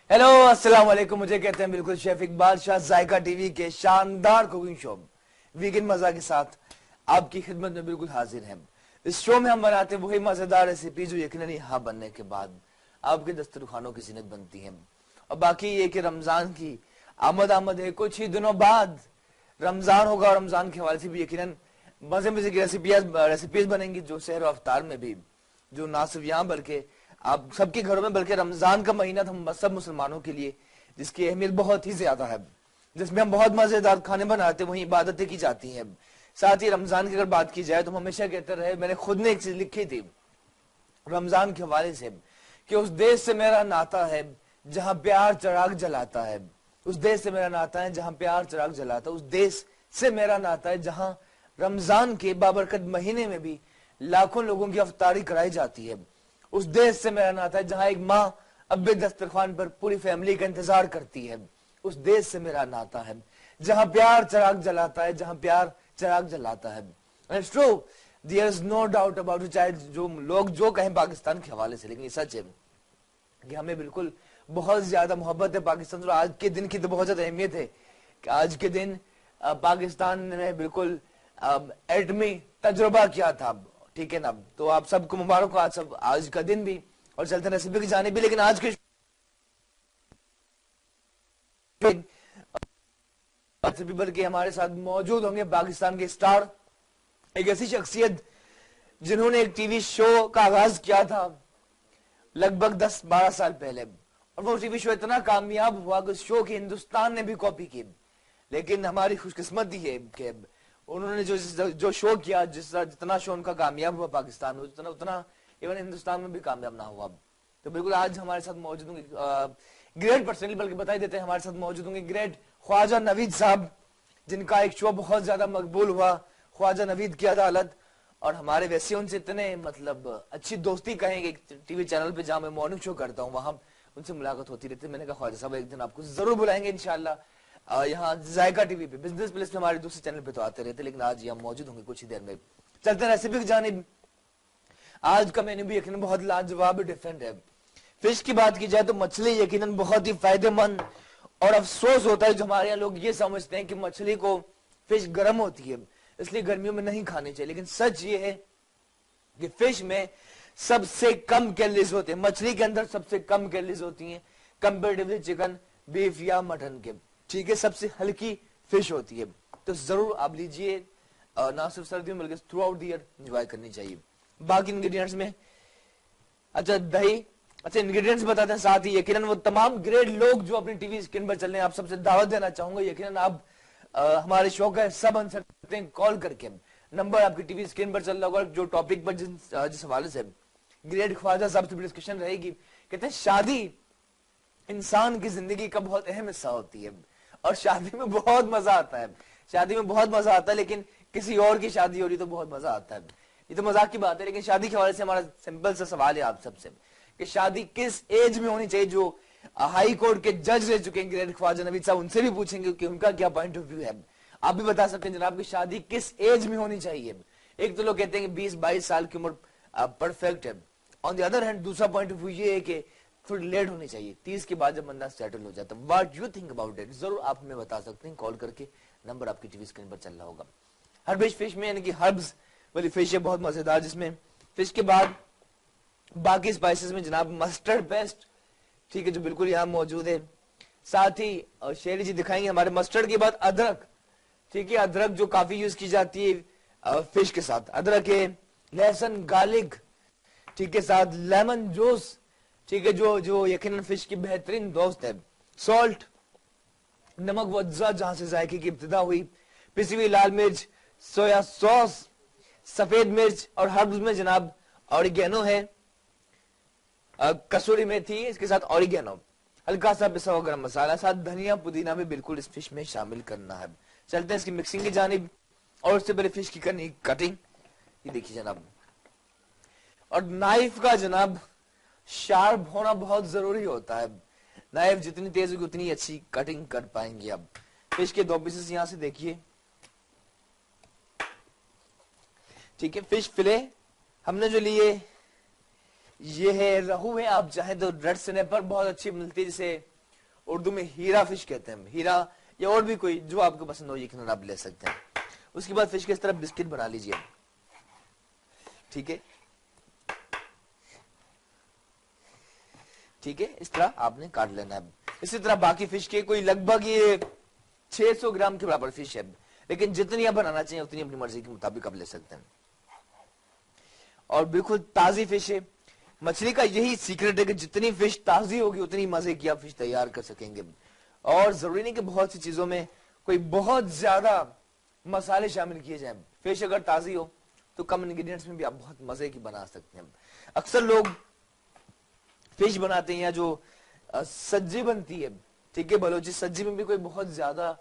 Hello अस्सलाम वालेकुम। मुझे कहते हैं बिल्कुल शेफ इकबाल शाह। जायका टीवी के शानदार कुकिंग शो वीकेंड मजा के साथ आपकी खिदमत में बिल्कुल हाजिर हैं। इस शो में हम बनाते हैं वही मजेदार रेसिपी जो यकीनन यहाँ बनने के बाद आपके दस्तरखानों की जीनत बनती हैं। और बाकी ये कि रमजान की आमद है, कुछ ही दिनों बाद रमजान होगा और रमजान के हवाले से भी यकीनन मजे की रेसिपीज बनेंगी जो सहर अफ्तार में भी, जो ना सिर्फ यहाँ बल्कि आप सबके घरों में, बल्कि रमजान का महीना हम सब मुसलमानों के लिए जिसकी अहमियत बहुत ही ज्यादा है, जिसमें हम बहुत मजेदार खाने बनाते हैं, वही इबादतें की जाती हैं। साथ ही रमजान की अगर बात की जाए तो हम हमेशा कहते रहे, मैंने खुद ने एक चीज लिखी थी रमजान के हवाले से कि उस देश से मेरा नाता है जहां प्यार चिराग जलाता है। उस देश से मेरा नाता है जहां प्यार चिराग जलाता है। उस देश से मेरा नाता है जहां रमजान के बाबरकत महीने में भी लाखों लोगों की अफ्तारी कराई जाती है। उस देश से मेरा नाता है जहां एक माँ अब्बे दस्तरखान पर पूरी फैमिली का इंतजार करती है। उस देश से मेरा नाता है जहां प्यार चिराग जलाता है, जहां प्यार चिराग जलाता है। It's true, there is no doubt about, चाहे जो लोग जो कहें पाकिस्तान के हवाले से, लेकिन ये सच है कि हमें बिल्कुल बहुत ज्यादा मोहब्बत है पाकिस्तान से। आज के दिन की तो बहुत ज्यादा अहमियत है कि आज के दिन पाकिस्तान ने बिल्कुल एटमी तजुर्बा किया था। ठीक है ना, तो आप सबको मुबारक हो आज का दिन भी, और चलते रेसिपी की जाने भी। लेकिन आज के रेसिपी के हमारे साथ मौजूद होंगे पाकिस्तान के स्टार, एक ऐसी शख्सियत जिन्होंने एक टीवी शो का आगाज किया था लगभग 10-12 साल पहले, और वो टीवी शो इतना कामयाब हुआ कि उस शो की हिंदुस्तान ने भी कॉपी की। लेकिन हमारी खुशकिस्मती है कि उन्होंने जो शो किया, जितना शो उनका कामयाब हुआ पाकिस्तान में, उतना इवन हिंदुस्तान में भी कामयाब ना हुआ। तो बिल्कुल आज हमारे साथ मौजूद होंगे ग्रेट पर्सनली, बल्कि बता ही देते हैं, हमारे साथ मौजूद होंगे ग्रेट ख्वाजा नवीद साहब, जिनका एक शो बहुत ज्यादा मकबूल हुआ, ख्वाजा नवीद की अदालत। और हमारे वैसे उनसे इतने मतलब अच्छी दोस्ती कहेंगे, टीवी चैनल पे जहां मैं मॉर्निंग शो करता हूँ वहां उनसे मुलाकात होती रहती है। मैंने कहा ख्वाजा साहब एक दिन आपको जरूर बुलाएंगे इंशाल्लाह। यहाँ जायका टीवी पे, बिजनेस प्लेस पे, हमारे दूसरे चैनल पे तो आते रहते, लेकिन आज यहाँ मौजूद होंगे कुछ ही देर में। चलते हैं रेसिपी की जानिब। आज का मेन्यू भी यकीनन बहुत लाजवाब डिफरेंट है। फिश की बात की जाए तो मछली यकीनन बहुत ही फायदेमंद, और अफसोस होता है जो हमारे यहाँ लोग ये समझते हैं कि मछली को, फिश गर्म होती है इसलिए गर्मियों में नहीं खानी चाहिए। लेकिन सच ये है कि फिश में सबसे कम कैलोरीज होते हैं, मछली के अंदर सबसे कम कैलोरीज होती हैं कंपेरेटिवली चिकन, बीफ या मटन के। ठीक है, सबसे हल्की फिश होती है, तो जरूर आप लीजिए, ना सिर्फ सर्दियों में बल्कि through out the year enjoy करनी चाहिए। बाकी इंग्रेडिएंट्स में अच्छा दही, अच्छा इंग्रेडिएंट्स बताते हैं साथ ही यकीनन वो तमाम ग्रेट लोग जो अपनी टीवी स्क्रीन पर चल रहे हैं, आप सबसे दावत देना चाहूंगा यकीनन आप हमारे शो का सब आंसर करते हैं कॉल करके। नंबर आपकी टीवी स्क्रीन पर चल रहा होगा, जो टॉपिक पर जिस हवाले से ग्रेट ख्वाजा साहब से डिस्कशन रहेगी। कहते हैं शादी इंसान की जिंदगी का बहुत अहम हिस्सा होती है, और शादी में बहुत मजा आता है, शादी में बहुत मजा आता है, लेकिन किसी और की शादी हो रही तो बहुत मजा आता है। ये तो मजाक की बात है, लेकिन शादी के हवाले से हमारा सिंपल सा सवाल है आप सबसे कि शादी किस एज में होनी चाहिए। जो हाई कोर्ट के जज रह चुके हैं ग्रेट ख्वाजा नवीद साहब, उनसे भी पूछेंगे कि उनका क्या पॉइंट ऑफ व्यू है। आप भी बता सकते हैं जनाब की शादी किस एज में होनी चाहिए। एक तो लोग कहते हैं कि 20-22 साल की उम्र परफेक्ट है, ऑन द अदर हैंड दूसरा पॉइंट ऑफ व्यू ये है कि थोड़ी लेट होनी चाहिए, 30 के बाद जब बंदा सेटल हो जाता है। What you think about it, जरूर आप हमें बता सकते हैं कॉल करके, नंबर आपकी टीवी स्क्रीन पर चल रहा होगा। हर्बिश फिश में यानी कि हर्ब्स वाली फिश है बहुत मजेदार, जिसमें फिश के बाद बाकी स्पाइसेस में जनाब मस्टर्ड पेस्ट, ठीक है, जो बिल्कुल यहाँ मौजूद है। साथ ही शेरी जी दिखाएंगे हमारे मस्टर्ड के बाद अदरक, ठीक है, अदरक जो काफी यूज की जाती है फिश के साथ, अदरक है, लहसुन, गार्लिक, ठीक है, साथ लेमन जूस, ठीक है, जो यकीनन फिश की बेहतरीन दोस्त है। सॉल्ट, नमक व अज्जा जहां से जायके की इब्तिदा हुई, पिसी हुई लाल मिर्च, सोया सॉस, सफेद मिर्च, और हर्ब्स में जनाब ऑरिगेनो है, कसूरी मेथी, इसके साथ ऑरिगेनो, हल्का सा पिसा हुआ गरम मसाला, साथ धनिया पुदीना भी बिल्कुल इस फिश में शामिल करना है। चलते हैं इसकी मिक्सिंग की जानिब, और उससे पहले फिश की करनी कटिंग। ये देखिए जनाब, और नाइफ का जनाब शार्प होना बहुत जरूरी होता है। नाइफ जितनी तेज होगी उतनी अच्छी कटिंग कर पाएंगे। अब फिश के 2 पीसेस यहां से देखिए, ठीक है, फिश फिले हमने जो लिए ये है रहू है, आप चाहे तो रेड स्नैपर बहुत अच्छी मिलती है, जिसे उर्दू में हीरा फिश कहते हैं, हीरा या और भी कोई जो आपको पसंद हो यकीनन आप ले सकते हैं। उसके बाद फिश के इस तरह बिस्किट बना लीजिए, ठीक है, ठीक है, इस तरह आपने काट लेना है। इसी तरह बाकी फिश के कोई लगभग ये 600 ग्राम के बराबर फिश है, लेकिन जितनी आप बनाना चाहिए उतनी अपनी मर्जी के मुताबिक आप ले सकते हैं। और बिल्कुल ताजी फिश है। मछली का यही सीक्रेट है कि जितनी फिश ताजी होगी उतनी मजे की आप फिश तैयार कर सकेंगे। और जरूरी नहीं कि बहुत सी चीजों में कोई बहुत ज्यादा मसाले शामिल किए जाएं। फिश अगर ताजी हो तो कम इंग्रेडिएंट्स में भी आप बहुत मजे की बना सकते हैं। अक्सर लोग फिश बनाते हैं या जो सब्जी बनती है, ठीक है, बलोची सब्जी में भी कोई बहुत ज्यादा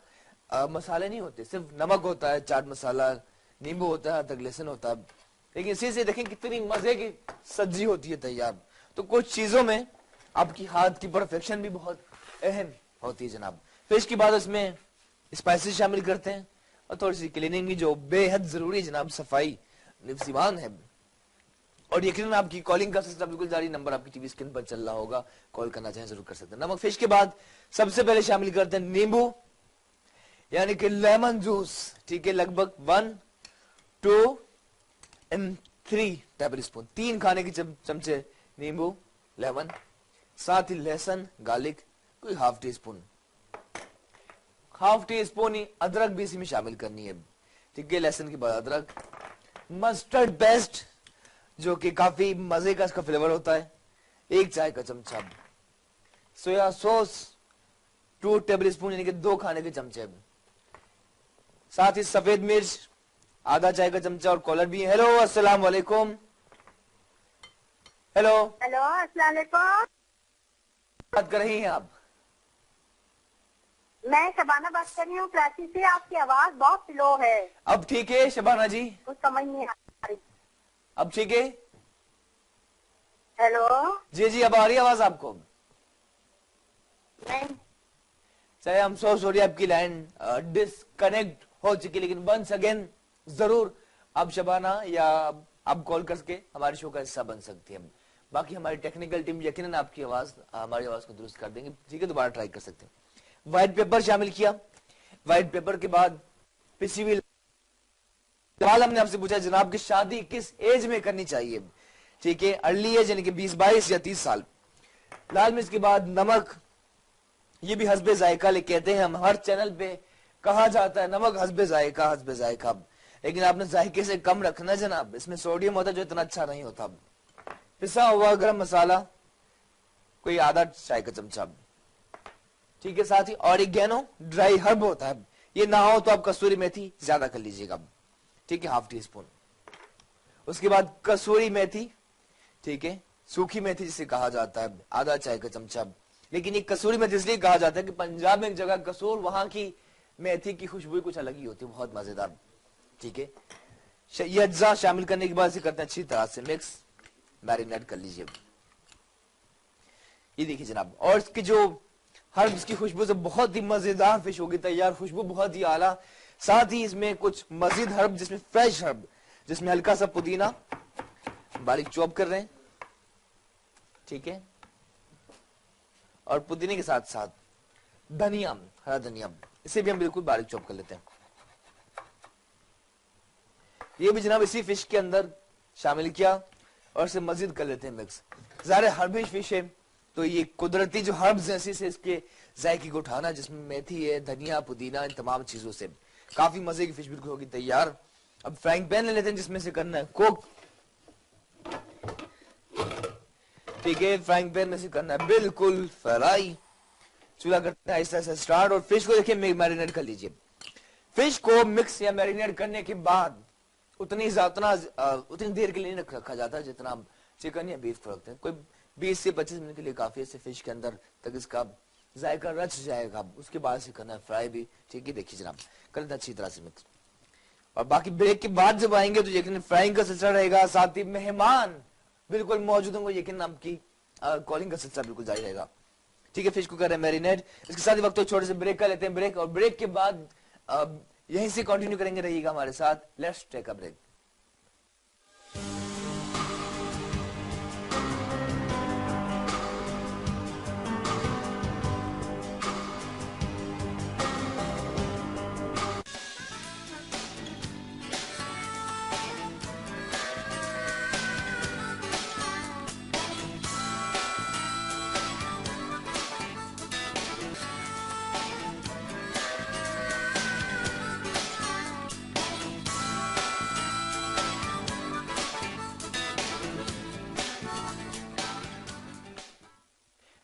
मसाले नहीं होते, सिर्फ नमक होता है, चाट मसाला, नींबू होता है, अदरक लहसुन होता है, लेकिन इसी से देखें कितनी मजे की सब्जी होती है तैयार। तो कुछ चीजों में आपकी हाथ की परफेक्शन भी बहुत अहम होती है जनाब। फिश के बाद उसमें स्पाइसेस शामिल करते हैं और थोड़ी सी क्लीनिंग भी जो बेहद जरूरी है जनाब, सफाई निफ्सिवान है। और यकीनन आपकी कॉलिंग का सिस्टम बिल्कुल जारी, नंबर आपकी टीवी स्क्रीन पर चल रहा होगा, कॉल करना चाहें जरूर कर सकते हैं। नमक फिश के बाद सबसे पहले शामिल करते हैं नींबू यानी कि लेमन जूस, ठीक है, लगभग 1, 2 and 3 टेबल स्पून, 3 खाने के चमचे नींबू लेमन, साथ ही लहसुन गार्लिक कोई हाफ टी स्पून ही अदरक भी इसी में शामिल करनी है, ठीक है, लहसुन के बाद अदरक, मस्टर्ड पेस्ट जो कि काफी मजे का इसका फ्लेवर होता है, 1 चाय का चमचा, सोया सॉस 2 टेबल स्पून यानी कि 2 खाने के चमचे, साथ ही सफेद मिर्च आधा चाय का चमचा और कॉलर भी है। हेलो अस्सलाम वालेकुम। हेलो हेलो अस्सलाम वालेकुम। बात कर रही हैं आप? मैं शबाना बात कर रही हूँ कराची से। आपकी आवाज बहुत स्लो है। अब ठीक है शबाना जी? कुछ समझ नहीं आ रही। अब ठीक है? हेलो जी जी, अब आ रही है आवाज आपको? नहीं। चाहे हम सो सॉरी आपकी लाइन डिस्कनेक्ट हो चुकी, लेकिन वंस अगेन जरूर आप शबाना या आप कॉल करके हमारे शो का हिस्सा बन सकती है। बाकी हमारी टेक्निकल टीम यकीनन आपकी आवाज, हमारी आवाज को दुरुस्त कर देंगे, ठीक है, दोबारा ट्राई कर सकते हैं। व्हाइट पेपर शामिल किया। व्हाइट पेपर के बाद पिसी हुई सवाल हमने आपसे पूछा जनाब की शादी किस एज में करनी चाहिए, ठीक है, अर्ली एज यानी कि 20-22 या 30 साल। लाल मिर्च के बाद नमक, ये भी हस्बे जायका ले कहते हैं हम, हर चैनल पे कहा जाता है नमक हस्बे जायका, लेकिन आपने जायके से कम रखना जनाब, इसमें सोडियम होता है जो इतना अच्छा नहीं होता। पिसा हुआ गरम मसाला कोई आधा चाय का चमचा, ठीक है, साथ ही ऑरिगेनो ड्राई हर्ब होता है, ये ना हो तो आप कसूरी मेथी ज्यादा कर लीजिएगा, ठीक है, हाफ टी स्पून। उसके बाद कसूरी मेथी, ठीक है, सूखी मेथी जिसे कहा जाता है, आधा चाय का चमचा। लेकिन ये कसूरी मेथी इसलिए कहा जाता है कि पंजाब में एक जगह कसूर, वहां की मेथी की खुशबू कुछ अलग ही होती है, बहुत मजेदार, ठीक है। ये अज्जा शामिल करने के बाद इसे करते हैं अच्छी तरह से मिक्स, मैरिनेट कर लीजिए। ये देखिए जनाब, और इसकी जो हर्ब्स की खुशबू से बहुत ही मजेदार फिश होगी तैयार, खुशबू बहुत ही आला। साथ ही इसमें कुछ मजीद हर्ब, जिसमें फ्रेश हर्ब, जिसमें हल्का सा पुदीना बारीक चॉप कर रहे हैं, ठीक है, और पुदीने के साथ साथ धनिया, हरा धनिया, इसे भी हम बिल्कुल बारीक चॉप कर लेते हैं। ये भी जनाब इसी फिश के अंदर शामिल किया और इसे मजीद कर लेते हैं मिक्स। ज़ाहिर हर्बिश फिश है तो ये कुदरती जो हर्ब्स हैं इसी से इसके जायके को उठाना, जिसमें मेथी है, धनिया, पुदीना, इन तमाम चीजों से काफी मजे की फिश बिल्कुल होगी तैयार। अब फ्राइंग पैन ले लेते हैं जिसमें से करना है कुक, ठीक है, फ्राइंग पैन में से करना है बिल्कुल फ्राई। चूल्हा करते हैं आहिस्ता आहिस्ता स्टार्ट और फिश को देखिए मैरिनेट कर लीजिए। फिश को मिक्स या मैरिनेट करने के बाद उतनी देर के लिए नहीं रखा जाता जितना हम चिकन या बीफ को रखते हैं। कोई 20 से 25 मिनट के लिए काफी है, फिश के अंदर तक इसका जायका रच जाएगा। उसके बाद से करना है फ्राई भी, ठीक है, देखिए जनाब करना अच्छी तरह से मिक्स। और बाकी ब्रेक के बाद जब आएंगे तो यकीन फ्राइंग का सिलसिला रहेगा, साथ ही मेहमान बिल्कुल मौजूद होंगे, यकीन आपकी कॉलिंग का सिलसिला बिल्कुल जारी रहेगा, ठीक है। फिश को कर रहे हैं मैरिनेट, इसके साथ ही वक्त तो छोटे से ब्रेक कर लेते हैं, ब्रेक, और ब्रेक के बाद यहीं से कंटिन्यू करेंगे, रहिएगा हमारे साथ। Let's take a break.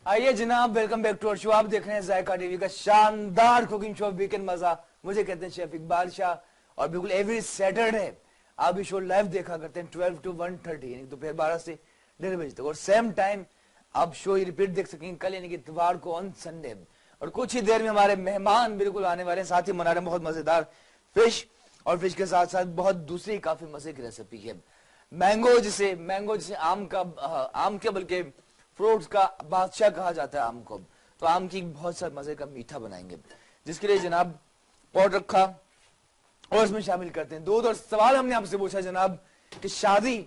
आइए जनाब, welcome back to our show. आप देख रहे हैं जायका टीवी का शानदार कुकिंग शो वीकेंड मजा। मुझे कहते हैं शेफ इकबाल शाह, और बिल्कुल एवरी सैटरडे आप ये शो लाइव देखा करते हैं 12 to 1:30 यानी दोपहर 12 से 1:30 बजे तक, और सेम टाइम आप शो रिपीट देख सकेंगे कल यानी कि इतवार को ऑन संडे। और कुछ ही देर में हमारे मेहमान बिल्कुल आने वाले हैं, साथ ही बना रहे हैं बहुत मजेदार फिश, और फिश के साथ साथ बहुत दूसरी काफी मजे की रेसिपी है मैंगो, जिसे आम के बल्कि फ्रूट्स का बादशाह कहा जाता है आम को। तो आम की बहुत सारे मजे का मीठा बनाएंगे, जिसके लिए जनाब पॉट रखा और इसमें शामिल करते हैं दूध। और सवाल हमने आपसे पूछा जनाब कि शादी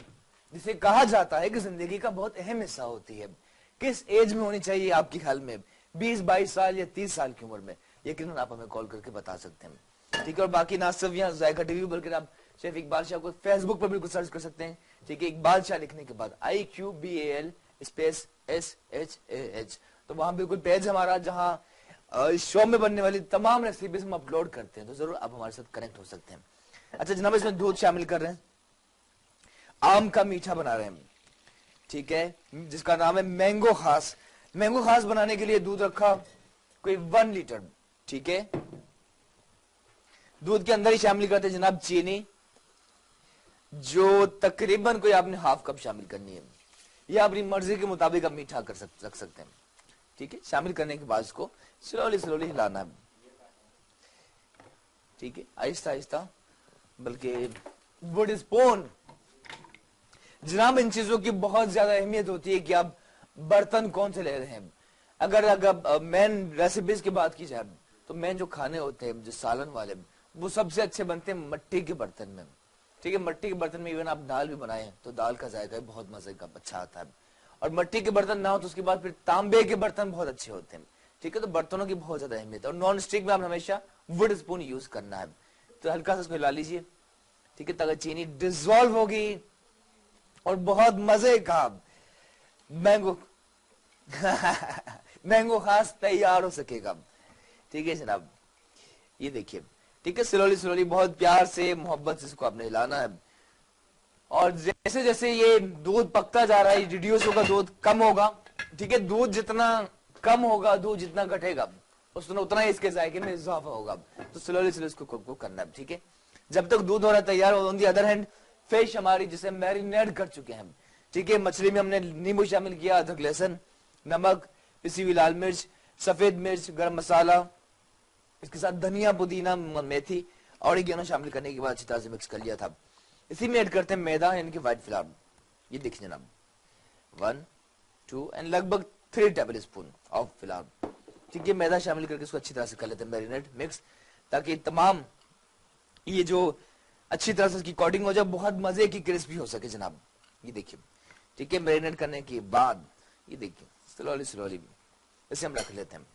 जिसे कहा जाता है कि जिंदगी का बहुत अहम हिस्सा होती है, किस एज में होनी चाहिए आपके ख्याल में? 20-22 साल या 30 साल की उम्र में? यकीनन आप हमें कॉल करके बता सकते हैं, ठीक है। और बाकी ना सिर्फ यहाँ जायका टीवी बल्कि आप शेफ इकबाल शाह को फेसबुक पर बिल्कुल सर्च कर सकते हैं, ठीक है। इकबाल शाह लिखने के बाद IQBAL स्पेस SHAH, तो वहां बिल्कुल पेज हमारा जहां इस शो में बनने वाली तमाम रेसिपीज हम अपलोड करते हैं, तो जरूर आप हमारे साथ कनेक्ट हो सकते हैं। अच्छा जनाब, इसमें दूध शामिल कर रहे हैं, आम का मीठा बना रहे हैं, ठीक है, जिसका नाम है मैंगो खास। मैंगो खास बनाने के लिए दूध रखा कोई 1 लीटर, ठीक है। दूध के अंदर ही शामिल करते हैं जनाब चीनी, जो तकरीबन कोई आपने हाफ कप शामिल करनी है, या अपनी मर्जी के मुताबिक आप मीठा रख सकते हैं, ठीक है। शामिल करने के बाद इसको स्लोली हिलाना है, ठीक है, आहिस्ता आहिस्ता, बल्कि वुड स्पून। जनाब इन चीजों की बहुत ज्यादा अहमियत होती है कि आप बर्तन कौन से ले रहे हैं। अगर मेन रेसिपीज की बात की जाए तो मेन जो खाने होते हैं जो सालन वाले, वो सबसे अच्छे बनते हैं मट्टी के बर्तन में, ठीक है। मट्टी के बर्तन में इवन आप दाल भी बनाए तो दाल का जायका भी बहुत मजे का अच्छा आता है। और मट्टी के बर्तन ना हो तो उसके बाद फिर तांबे के बर्तन बहुत अच्छे होते हैं, ठीक है। तो बर्तनों की बहुत ज्यादा अहमियत है। और नॉन स्टिक में आप हमेशा वुड स्पून यूज करना है। तो हल्का सा उसको हिला लीजिए, ठीक है, ताकि चीनी डिजोल्व होगी और बहुत मजे का मैंगो मैंगो खास तैयार हो सकेगा, ठीक है जनाब। ये देखिए, ठीक है, स्लोली बहुत प्यार से मोहब्बत से इसको आपने हिलाना है। और जैसे जैसे ये दूध पकता जा रहा है, रिड्यूस होगा, दूध कम होगा, ठीक है। दूध जितना कम होगा, दूध जितना घटेगा, उतना ही इसके जायके में इजाफा होगा। तो स्लोली इसको कुक करना है, ठीक है, जब तक दूध हो रहा तैयार हो। On the other hand fish हमारी जिसे मैरिनेट कर चुके हैं, ठीक है। मछली में हमने नींबू शामिल किया, अदरक लहसुन, नमक, पिसी हुई लाल मिर्च, सफेद मिर्च, गरम मसाला, इसके साथ धनिया, पुदीना, मेथी और ऑरिगेनो शामिल करने के बाद अच्छी तरह से मिक्स कर लिया था। इसी में ऐड करते हैं मैदा यानी कि व्हाइट फ्लावर। ये देखिए जनाब 1, 2 एंड लगभग 3 टेबल स्पून ऑफ फ्लावर, ठीक है। मैदा शामिल करके इसको अच्छी तरह से कर लेते हैं मैरिनेट मिक्स, ताकि तमाम ये जो अच्छी तरह से इसकी कोटिंग हो जाए, बहुत मजे की क्रिस्पी हो सके जनाब। ये देखिए, ठीक है। मैरिनेट करने के बाद ये देखिए स्लोली इसे हम रख लेते हैं।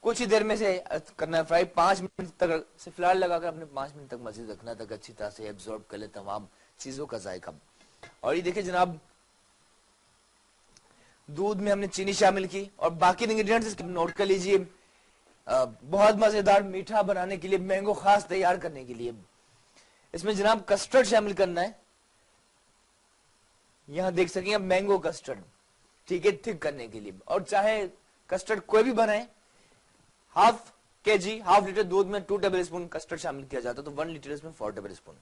कुछ ही देर में से करना है फ्राई, 5 मिनट तक से फ्लावर लगाकर अपने 5 मिनट तक मजीद रखना तक अच्छी तरह से एब्जॉर्ब कर ले तमाम चीजों का जायका। और ये देखिए जनाब, दूध में हमने चीनी शामिल की और बाकी इंग्रेडिएंट्स नोट कर लीजिए। बहुत मजेदार मीठा बनाने के लिए, मैंगो खास तैयार करने के लिए इसमें जनाब कस्टर्ड शामिल करना है। यहां देख सकेंगे मैंगो कस्टर्ड, ठीक है, थिक करने के लिए। और चाहे कस्टर्ड कोई भी बनाए, हाफ लीटर दूध में 2 टेबल स्पून कस्टर्ड शामिल किया जाता है, तो 1 लीटर इसमें 4 टेबल स्पून।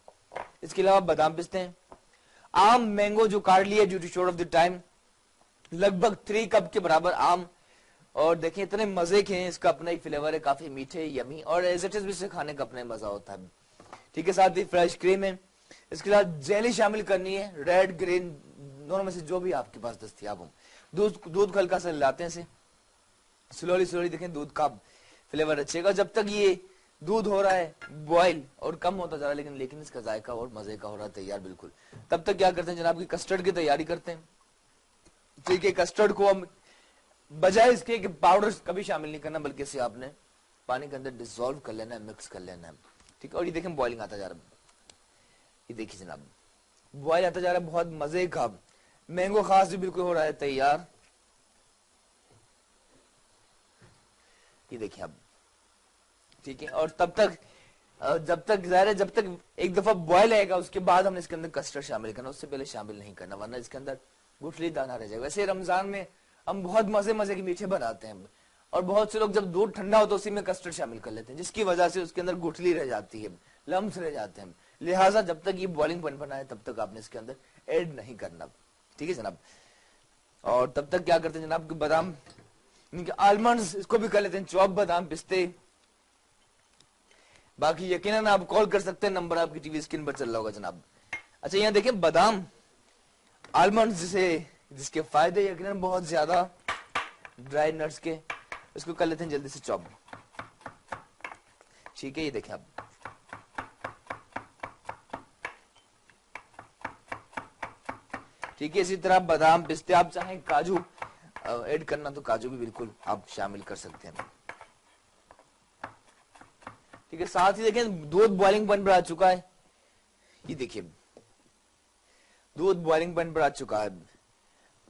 इसके अलावा बादाम पिस्ते हैं, आम मैंगो जो काट लिया due to short of the time, लगभग 3 कप के बराबर आम। और देखिए इतने मजे के हैं, इसका अपना ही फ्लेवर है, काफी मीठे यमी, और एज इट इज भी इसे खाने का अपना ही मजा होता है, ठीक है। साथ ही फ्रेश क्रीम है। इसके साथ जेली शामिल करनी है, रेड ग्रीन दोनों में से जो भी आपके पास दस्तियाब हो। दूध को हल्का सा हिलाते हैं, स्लोली देखें दूध का फ्लेवर अच्छेगा। जब तक ये दूध हो रहा है बॉयल और कम होता जा रहा है, लेकिन इसका जायका और मजे का हो रहा है तैयार बिल्कुल, तब तक क्या करते हैं जनाब की कस्टर्ड की तैयारी करते हैं, ठीक है। कस्टर्ड को हम बजाय इसके कि पाउडर कभी शामिल नहीं करना, बल्कि इसे आपने पानी के अंदर डिसॉल्व कर लेना है, मिक्स कर लेना है, ठीक है। और ये देखें बॉइलिंग आता जा रहा है, ये देखिए जनाब बॉयल आता जा रहा है, बहुत मजे का मैंगो खास भी बिल्कुल हो रहा है तैयार। ये देखिए अब, ठीक है। और जब तक एक दफा बॉयल आएगा उसके बाद हमने इसके अंदर कस्टर्ड शामिल करना, उससे पहले शामिल नहीं करना, वरना इसके अंदर गुठली दाना रह जाएगा। वैसे रमजान में हम बहुत मजे मजे के मीठे बनाते हैं, और बहुत से लोग जब दूध ठंडा हो तो उसी में कस्टर्ड शामिल कर लेते हैं, जिसकी वजह से उसके अंदर गुठली रह जाती है, लम्स रह जाते हैं। लिहाजा जब तक ये बॉइलिंग पॉइंट पर ना आए तब तक आपने इसके अंदर ऐड नहीं करना, ठीक है जनाब। और तब तक क्या करते हैं जनाब, बादाम इनके आलमंड्स इसको भी कर लेते हैं चॉप, बादाम पिस्ते। बाकी यकीनन आप कॉल कर सकते हैं, नंबर आपकी टीवी स्क्रीन पर चल रहा होगा जनाब। अच्छा यहाँ देखिए बादाम आलमंड्स जिसके फायदे यकीनन बहुत ज्यादा, ड्राई नट्स के, इसको कर लेते हैं जल्दी से चॉप, ठीक है। ये देखें आप, ठीक है। इसी तरह बादाम पिस्ते, आप चाहें काजू ऐड करना तो काजू भी बिल्कुल आप शामिल कर सकते हैं, ठीक है। साथ ही देखें दूध बॉइलिंग पॉइंट पर आ चुका है, ये देखिए दूध बॉइलिंग पॉइंट पर आ चुका है।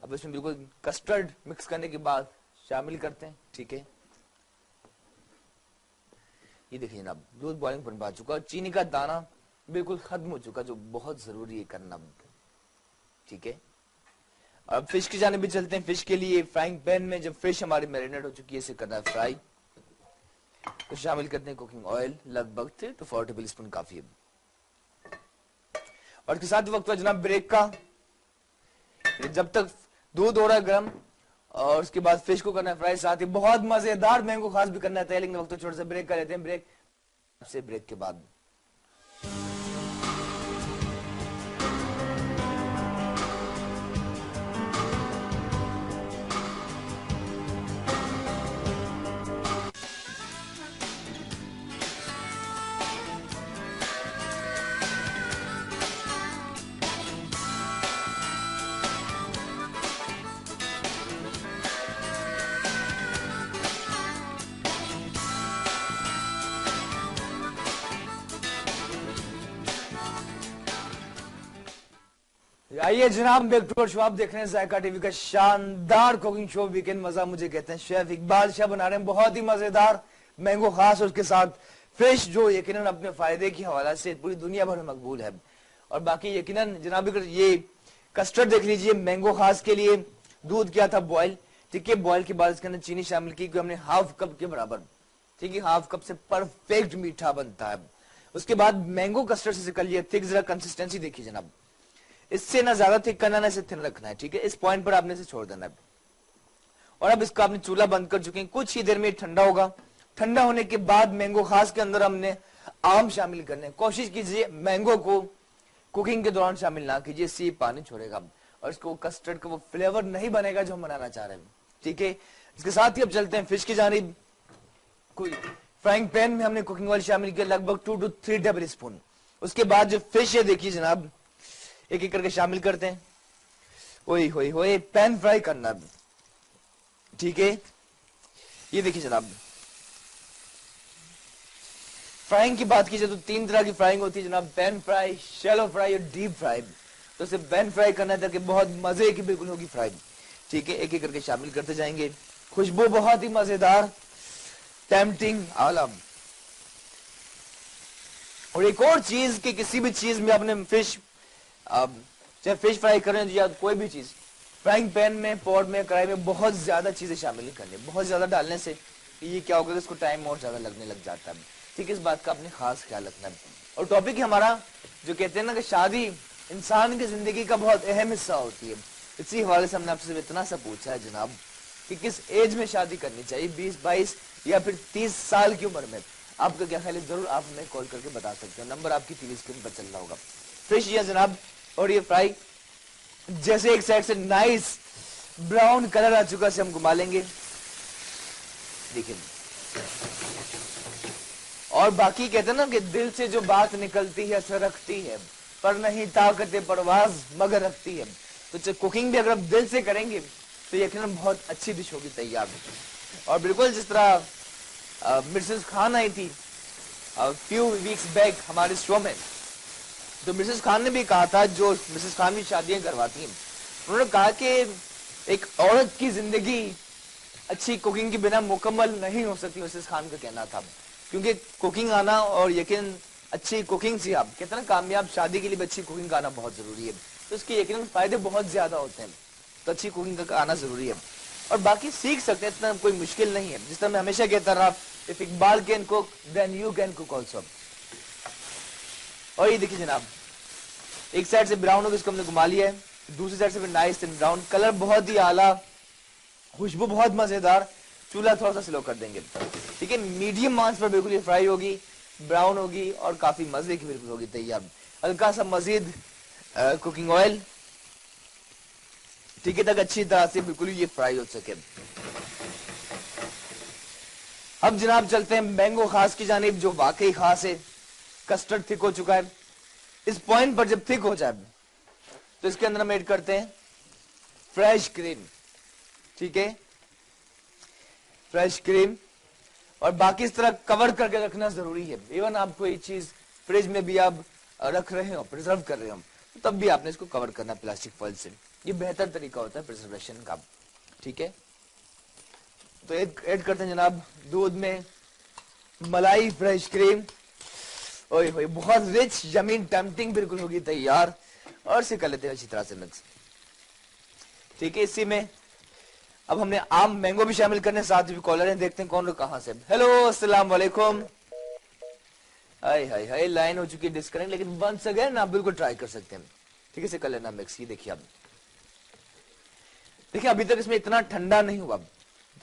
अब इसमें बिल्कुल कस्टर्ड मिक्स करने के बाद शामिल करते हैं, ठीक है। ये देखिए जनाब दूध बॉइलिंग पॉइंट पर आ चुका है, चीनी का दाना बिल्कुल खत्म हो चुका, जो बहुत जरूरी है करना, ठीक है। अब फिश की जाने भी चलते हैं। फिश के लिए फ्राइंग पैन में जब फिश हमारी मैरिनेट हो चुकी है, इसे करना है फ्राई, तो शामिल करते हैं कुकिंग ऑयल, लगभग 3 to 4 टेबल स्पून काफी है। और इसके साथ वक्त जनाब ब्रेक का, जब तक दूध हो रहा है गर्म, और उसके बाद फिश को करना है फ्राई, साथ ही बहुत मजेदार मैंगो खास भी करना है, लेकिन वक्त छोटे से ब्रेक कर लेते हैं। ब्रेक से ब्रेक के बाद आइए जनाब, बैक टू शो आप देख रहे हैं जायका टीवी का शानदार कुकिंग शो वीकेंड मजा मुझे कहते हैं। शेफ इकबाल शाह बना रहे हैं बहुत ही मजेदार मैंगो खास, और उसके साथ फिश जो यकीनन अपने फायदे की हवाला से पूरी दुनिया भर में मकबूल है। और बाकी यकीनन जनाब ये कस्टर्ड देख लीजिए, मैंगो खास के लिए दूध किया था बॉयल, ठीक है। बॉयल के बाद इसके अंदर चीनी शामिल की, हमने हाफ कप के बराबर, ठीक है। हाफ कप से परफेक्ट मीठा बनता है। उसके बाद मैंगो कस्टर्ड से कर लिया थिक, जरा कंसिस्टेंसी देखिए जनाब, इससे ना ज्यादा थिक करना ना इसे थिन रखना है, ठीक है। इस पॉइंट पर आपने इसे छोड़ देना है। और अब इसका आपने चूल्हा बंद कर चुके हैं, कुछ ही देर में ठंडा होगा। ठंडा होने के बाद मैंगो खास के अंदर हमने आम शामिल करने, कोशिश कीजिए मैंगो को कुकिंग के दौरान शामिल ना कीजिए, इससे पानी छोड़ेगा और इसको कस्टर्ड का वो फ्लेवर नहीं बनेगा जो हम बनाना चाह रहे हैं, ठीक है। इसके साथ ही अब चलते हैं फिश की जानिब। कोई फ्राइंग पैन में हमने कुकिंग ऑयल शामिल किया लगभग 2 to 3 टेबल स्पून। उसके बाद जो फिश है देखिए जनाब, एक एक करके शामिल करते हैं। ओए होए होए, पैन फ्राई करना, ठीक है। ये देखिए जनाब, फ्राइंग की बात कीजिए तो 3 तरह की फ्राइंग होती है जनाब, पैन फ्राई, शैलो फ्राई और डीप फ्राई। तो इसे पैन फ्राई करना है ताकि बहुत मजे की बिल्कुल होगी फ्राई, ठीक है। एक एक करके शामिल करते जाएंगे। खुशबू बहुत ही मजेदार, टेम्पटिंग, आला। और एक और चीज कि किसी भी चीज में आपने फिश, चाहे फिश फ्राई करें या कोई भी चीज, फ्राइंग पैन में, पॉट में, कढ़ाई में बहुत ज्यादा चीजें शामिल नहीं करनी। बहुत ज्यादा डालने से ये क्या होगा, इसको टाइम और ज्यादा लगने लग जाता है, ठीक है। इस बात का अपने खास ख्याल रखना है। और टॉपिक है हमारा जो कहते हैं ना कि शादी इंसान की जिंदगी का बहुत अहम हिस्सा होती है। इसी हवाले से हमने आपसे इतना सा पूछा है जनाब कि किस एज में शादी करनी चाहिए, 20, 22 या फिर 30 साल की उम्र में। आपका क्या ख्याल है, जरूर आप हमें कॉल करके बता सकते हो। नंबर आपकी टीवी स्क्रीन पर चल रहा होगा। फिश या जनाब, और ये फ्राई जैसे एक साइड से नाइस ब्राउन कलर आ चुका से हम घुमा लेंगे, देखिए। और बाकी कहते हैं ना कि दिल से जो बात निकलती है असर रखती है, पर नहीं ताकत परवाज मगर रखती है। तो कुकिंग भी अगर आप दिल से करेंगे तो यकीनन बहुत अच्छी डिश होगी तैयार। और बिल्कुल जिस तरह मिसेस खान आई थी फ्यू वीक्स बैक हमारे शो में, तो मिसेस खान ने भी कहा था, जो मिसेस खान भी शादियां करवाती हैं, उन्होंने कहा कि एक औरत की जिंदगी अच्छी कुकिंग के बिना मुकम्मल नहीं हो सकती। मिसेस खान का कहना था, क्योंकि कुकिंग आना और यकीन अच्छी कुकिंग से आप कहते हैं ना कामयाब शादी के लिए अच्छी कुकिंग आना बहुत जरूरी है। तो इसके यकीन फायदे बहुत ज्यादा होते हैं, तो अच्छी कुकिंग का आना जरूरी है। और बाकी सीख सकते हैं, इतना कोई मुश्किल नहीं है। जिस तरह मैं हमेशा कहता रहा, if Iqbal can cook then you can cook also. और ये देखिए जनाब, एक साइड से ब्राउन हो गया, इसको हमने घुमा लिया है, दूसरी साइड से भी नाइस एंड ब्राउन, कलर बहुत ही आला, खुशबू बहुत मजेदार। चूल्हा थोड़ा सा स्लो कर देंगे, ठीक है। मीडियम आंच पर बिल्कुल ये फ्राई होगी, ब्राउन होगी और काफी मजे की बिल्कुल होगी तैयार। हल्का सा मजीद कुकिंग ऑयल, ठीक है, तक अच्छी तरह से बिल्कुल ये फ्राई हो सके। अब जनाब चलते हैं मैंगो खास की जानिब, जो वाकई खास है। कस्टर्ड थिक हो चुका है। इस पॉइंट पर जब थिक हो जाए तो इसके अंदर हम ऐड करते हैं फ्रेश क्रीम, ठीक है, फ्रेश क्रीम। और बाकी इस तरह कवर करके रखना जरूरी है। इवन आप कोई चीज फ्रिज में भी आप रख रहे हो, प्रिजर्व कर रहे हो, तब भी आपने इसको कवर करना प्लास्टिक फॉइल से। ये बेहतर तरीका होता है प्रिजर्वेशन का, ठीक है। तो ऐड करते हैं जनाब दूध में मलाई फ्रेश क्रीम। ओए होए, बहुत रिच, यमीन, टेम्पटिंग बिल्कुल होगी तैयार। और इसे कर लेते हैं अच्छी तरह से मिक्स, ठीक है। इसी में अब हमने आम मैंगो भी शामिल करने, साथ भी कॉलर हैं, देखते हैं कौन लोग कहां से। हेलो, अस्सलाम वालेकुम। हाय हाय हाय, लाइन हो चुकी है डिस्कनेक्ट, लेकिन वंस अगेन आप बिल्कुल ट्राई कर सकते हैं, ठीक है। इसे कर लेना मिक्स। ये देखिए, अब देखिए अभी तक इसमें इतना ठंडा नहीं हुआ,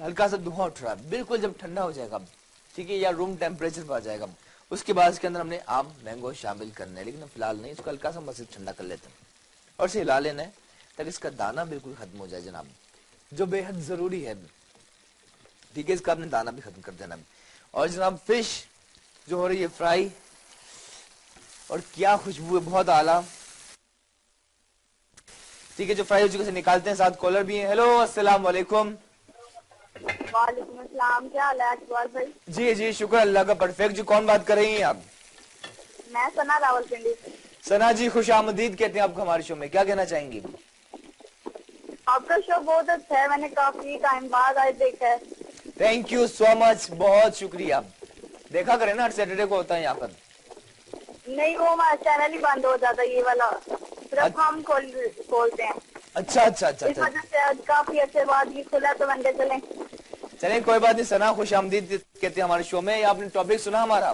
हल्का सा धुआं उठ रहा है। बिल्कुल जब ठंडा हो जाएगा, ठीक है, या रूम टेम्परेचर पर आ जाएगा, उसके बाद इसके अंदर हमने आम मैंगो शामिल करना है। लेकिन फिलहाल नहीं, इसको हल्का सा मजीद ठंडा कर लेते हैं और इसे हिला लेना है ताकि इसका दाना बिल्कुल खत्म हो जाए जनाब, जो बेहद जरूरी है, ठीक है। इसका आपने दाना भी खत्म कर देना। और जनाब फिश जो हो रही है फ्राई, और क्या खुशबू है, बहुत आला, ठीक है। जो फ्राई हो चुके से निकालते हैं, साथ कॉलर भी है। हेलो, अस्सलाम वालेकुम। वालेकुम अस्सलाम, क्या हाल है अकबर भाई? जी जी, शुक्र अल्लाह का, परफेक्ट। जी कौन बात कर रही हैं आप? मैं सना रावलपिंडी से। सना जी, खुश आमदीद कहते हैं आपको हमारे शो में, क्या कहना चाहेंगी? आपका शो बहुत अच्छा है, मैंने काफी टाइम बाद आज देखा है। थैंक यू सो मच, बहुत शुक्रिया। देखा करें ना, हर सैटरडे को होता है यहाँ पर। नहीं, वो हमारा चैनल ही बंद हो जाता है, ये वाला सिर्फ हम खोलते हैं। अच्छा अच्छा अच्छा इस अच्छा, वजह से आज काफी अच्छे बाद ये खुला, तो मैंने कहा चलें। चलें कोई बात नहीं। सना, खुश आमदीद कहते हैं हमारे शो में। आपने टॉपिक सुना हमारा?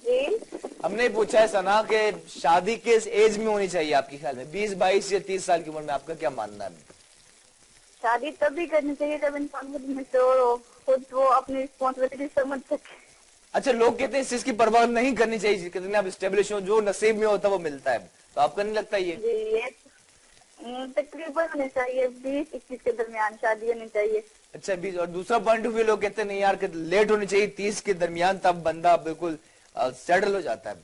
जी, हमने पूछा है सना के शादी किस एज में होनी चाहिए आपके ख्याल में, 20, 22 या 30 साल की उम्र में, आपका क्या मानना है? शादी तभी करनी चाहिए जब इंसान खुद मैच्योर हो, खुद वो अपनी रिस्पॉन्सिबिलिटी समझ सके। अच्छा, लोग कहते हैं इस चीज की परवाह नहीं करनी चाहिए, कहते हैं आप स्टेब्लिश हो, जो नसीब में होता है वो मिलता है, तो आपको नहीं लगता ये? जी, ये तकरीबन होनी चाहिए 20-21 के दरमियान शादी होनी चाहिए। अच्छा, 20। और दूसरा पॉइंट ऑफ व्यू, लोग कहते हैं नहीं यार, लेट होनी चाहिए 30 के दरमियान, तब बंदा बिल्कुल सेटल हो जाता है।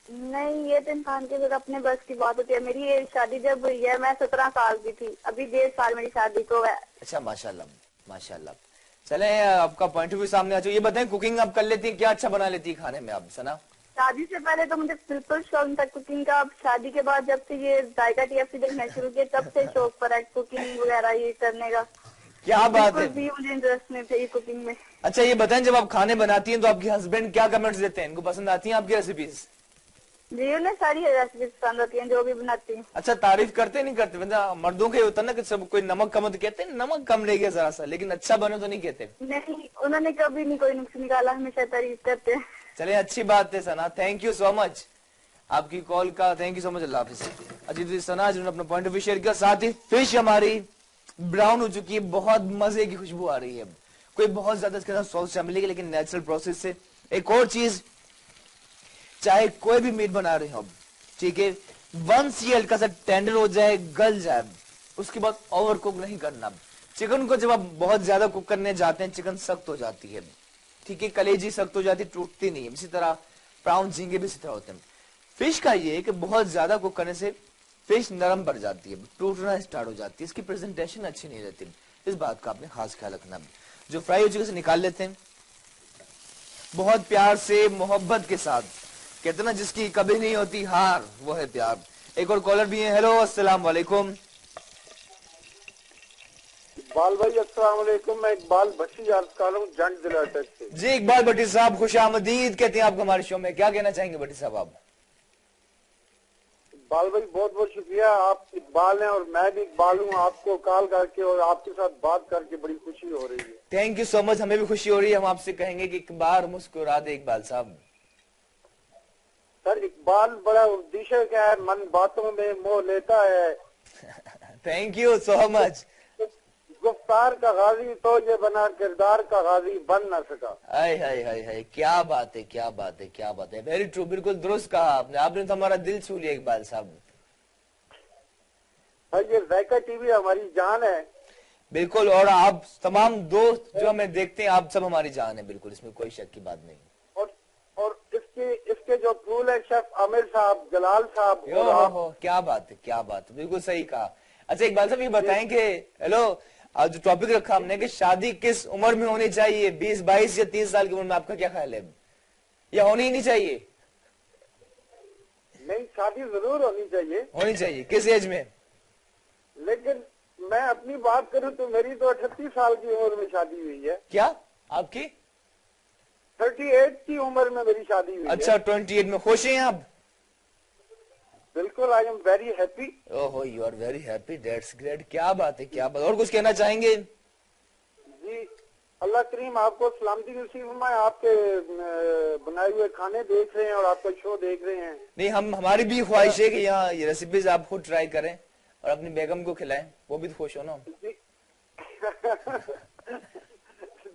नहीं, ये तो इंसान के फिर अपने बस की बात होती है। मेरी ये शादी जब हुई है, मैं 17 साल की थी, अभी 1.5 साल मेरी शादी को है। अच्छा, माशाल्लाह माशाल्लाह। चले, आपका पॉइंट ऑफ व्यू सामने आ चुका। ये बताएं, कुकिंग आप कर लेती है, क्या अच्छा बना लेती है खाने में आप सना? शादी से पहले तो मुझे बिल्कुल शौक था कुकिंग का। अब शादी के बाद जब से ये जायका TFC देखना शुरू किया, तब से शौक पर है कुकिंग वगैरह ये करने का। क्या बात बिल्कुल है। भी मुझे इंटरेस्ट नहीं था ये कुकिंग में। अच्छा, ये बताएं, जब आप खाने बनाती हैं तो आपके हस्बैंड क्या कमेंट्स देते हैं? इनको पसंद आती हैं आपकी रेसिपीज? जी, उन्हें सारी रेसिपी पसंद होती है जो भी बनाती हूँ। अच्छा, तारीफ करते नहीं करते? मतलब मर्दों का ये होता है ना कि सब कोई नमक कम हो तो कहते हैं नमक कम रह गया जरा सा, लेकिन अच्छा बने तो नहीं कहते। नहीं, उन्होंने कभी नहीं कोई नुक्स निकाला, हमेशा तारीफ करते हैं। चले, अच्छी बात है सना, थैंक यू सो मच आपकी कॉल का, थैंक यू सो मच, अल्लाह हाफिज। अजीत सना जिन्होंने अपना पॉइंट ऑफ व्यू शेयर किया। साथ ही फिश हमारी ब्राउन हो चुकी है, बहुत मजे की खुशबू आ रही है, कोई बहुत ज्यादा इसके साथ सॉस शामिल है, लेकिन नेचुरल प्रोसेस से। एक और चीज, चाहे कोई भी मीट बना रहे हो, ठीक है, वंस ये हल्का सा टेंडर हो जाए, गल जाए, उसके बाद ओवर कुक नहीं करना। चिकन को जब आप बहुत ज्यादा कुक करने जाते हैं, चिकन सख्त हो जाती है, ठीक है, कलेजी सख्त हो जाती है, टूटती नहीं है। इसी तरह प्राउन, झींगे भी इसी तरह होते हैं। फिश का ये है कि बहुत ज्यादा कुक करने से फिश नरम पड़ जाती है, टूटना स्टार्ट हो जाती है, इसकी प्रेजेंटेशन अच्छी नहीं रहती। इस बात का आपने खास ख्याल रखना। जो फ्राई हो चुके से निकाल लेते हैं, बहुत प्यार से, मोहब्बत के साथ, कहते ना जिसकी कभी नहीं होती हार, वो है प्यार। एक और कॉलर भी है। हेलो, अस्सलाम वालेकुम। इकबाल भाई अस्सलाम वालेकुम। मैं इकबाल भट्टी अर्ज कर रहा हूँ, जंड जिला अटैक से। जी इकबाल भट्टी साहब, खुश आमदीद कहते हैं आपको हमारे शो में, क्या कहना चाहेंगे भट्टी साहब आप? इकबाल भाई बहुत बहुत शुक्रिया। आप इकबाल हैं और मैं भी इकबाल हूँ। आपको कॉल करके और आपके साथ बात करके बड़ी खुशी हो रही है। थैंक यू सो मच, हमें भी खुशी हो रही है। हम आपसे कहेंगे कि एक बार मुस्कुरा दे इकबाल साहब। सर इकबाल बड़ा उद्देश्य है, मन बातों में मोह लेता है। Thank you so much. गुफ्तार का गाजी तो ये बना, किरदार का गाजी बन ना सका। हाय हाय हाय हाय, क्या बात है, क्या बात है, क्या बात है। वेरी ट्रू, बिल्कुल दुरुस्त कहा आपने। आपने तो हमारा दिल छू लिया इकबाल साहब। भाई ये जायका टीवी हमारी जान है। बिल्कुल, और आप तमाम दोस्त जो हमें देखते हैं, आप सब हमारी जान है, बिल्कुल, इसमें कोई शक की बात नहीं। और इसके जो फूल है शेफ आमिर साहब, जलाल साहब यो और आप। हो, क्या बात है, क्या बात है, बिल्कुल सही कहा। अच्छा इकबाल साहब ये बताएं कि हेलो, आज जो टॉपिक रखा हमने कि शादी किस उम्र में होनी चाहिए, 20, 22 या 30 साल की उम्र में, आपका क्या ख्याल है? या होनी ही नहीं चाहिए? नहीं, शादी जरूर होनी चाहिए। होनी चाहिए, किस एज में? लेकिन मैं अपनी बात करूं तो मेरी तो 38 साल की उम्र में शादी हुई है। क्या आपकी? 38 की उम्र में मेरी शादी हुई अच्छा, है। 28 में खुश हैं आप? बिल्कुल, आई एम वेरी हैप्पी। ओहो, you are very happy, that's great. क्या बात है, क्या बात। और कुछ कहना चाहेंगे? जी, अल्लाह करीम आपको सलामती नसीब फरमाए। आपके बनाए हुए खाने देख रहे हैं और आपका शो देख रहे हैं। नहीं, हमारी भी ख्वाहिश है कि यहाँ ये रेसिपीज आप खुद ट्राई करें और अपनी बेगम को खिलाएं, वो भी तो खुश हो ना। जी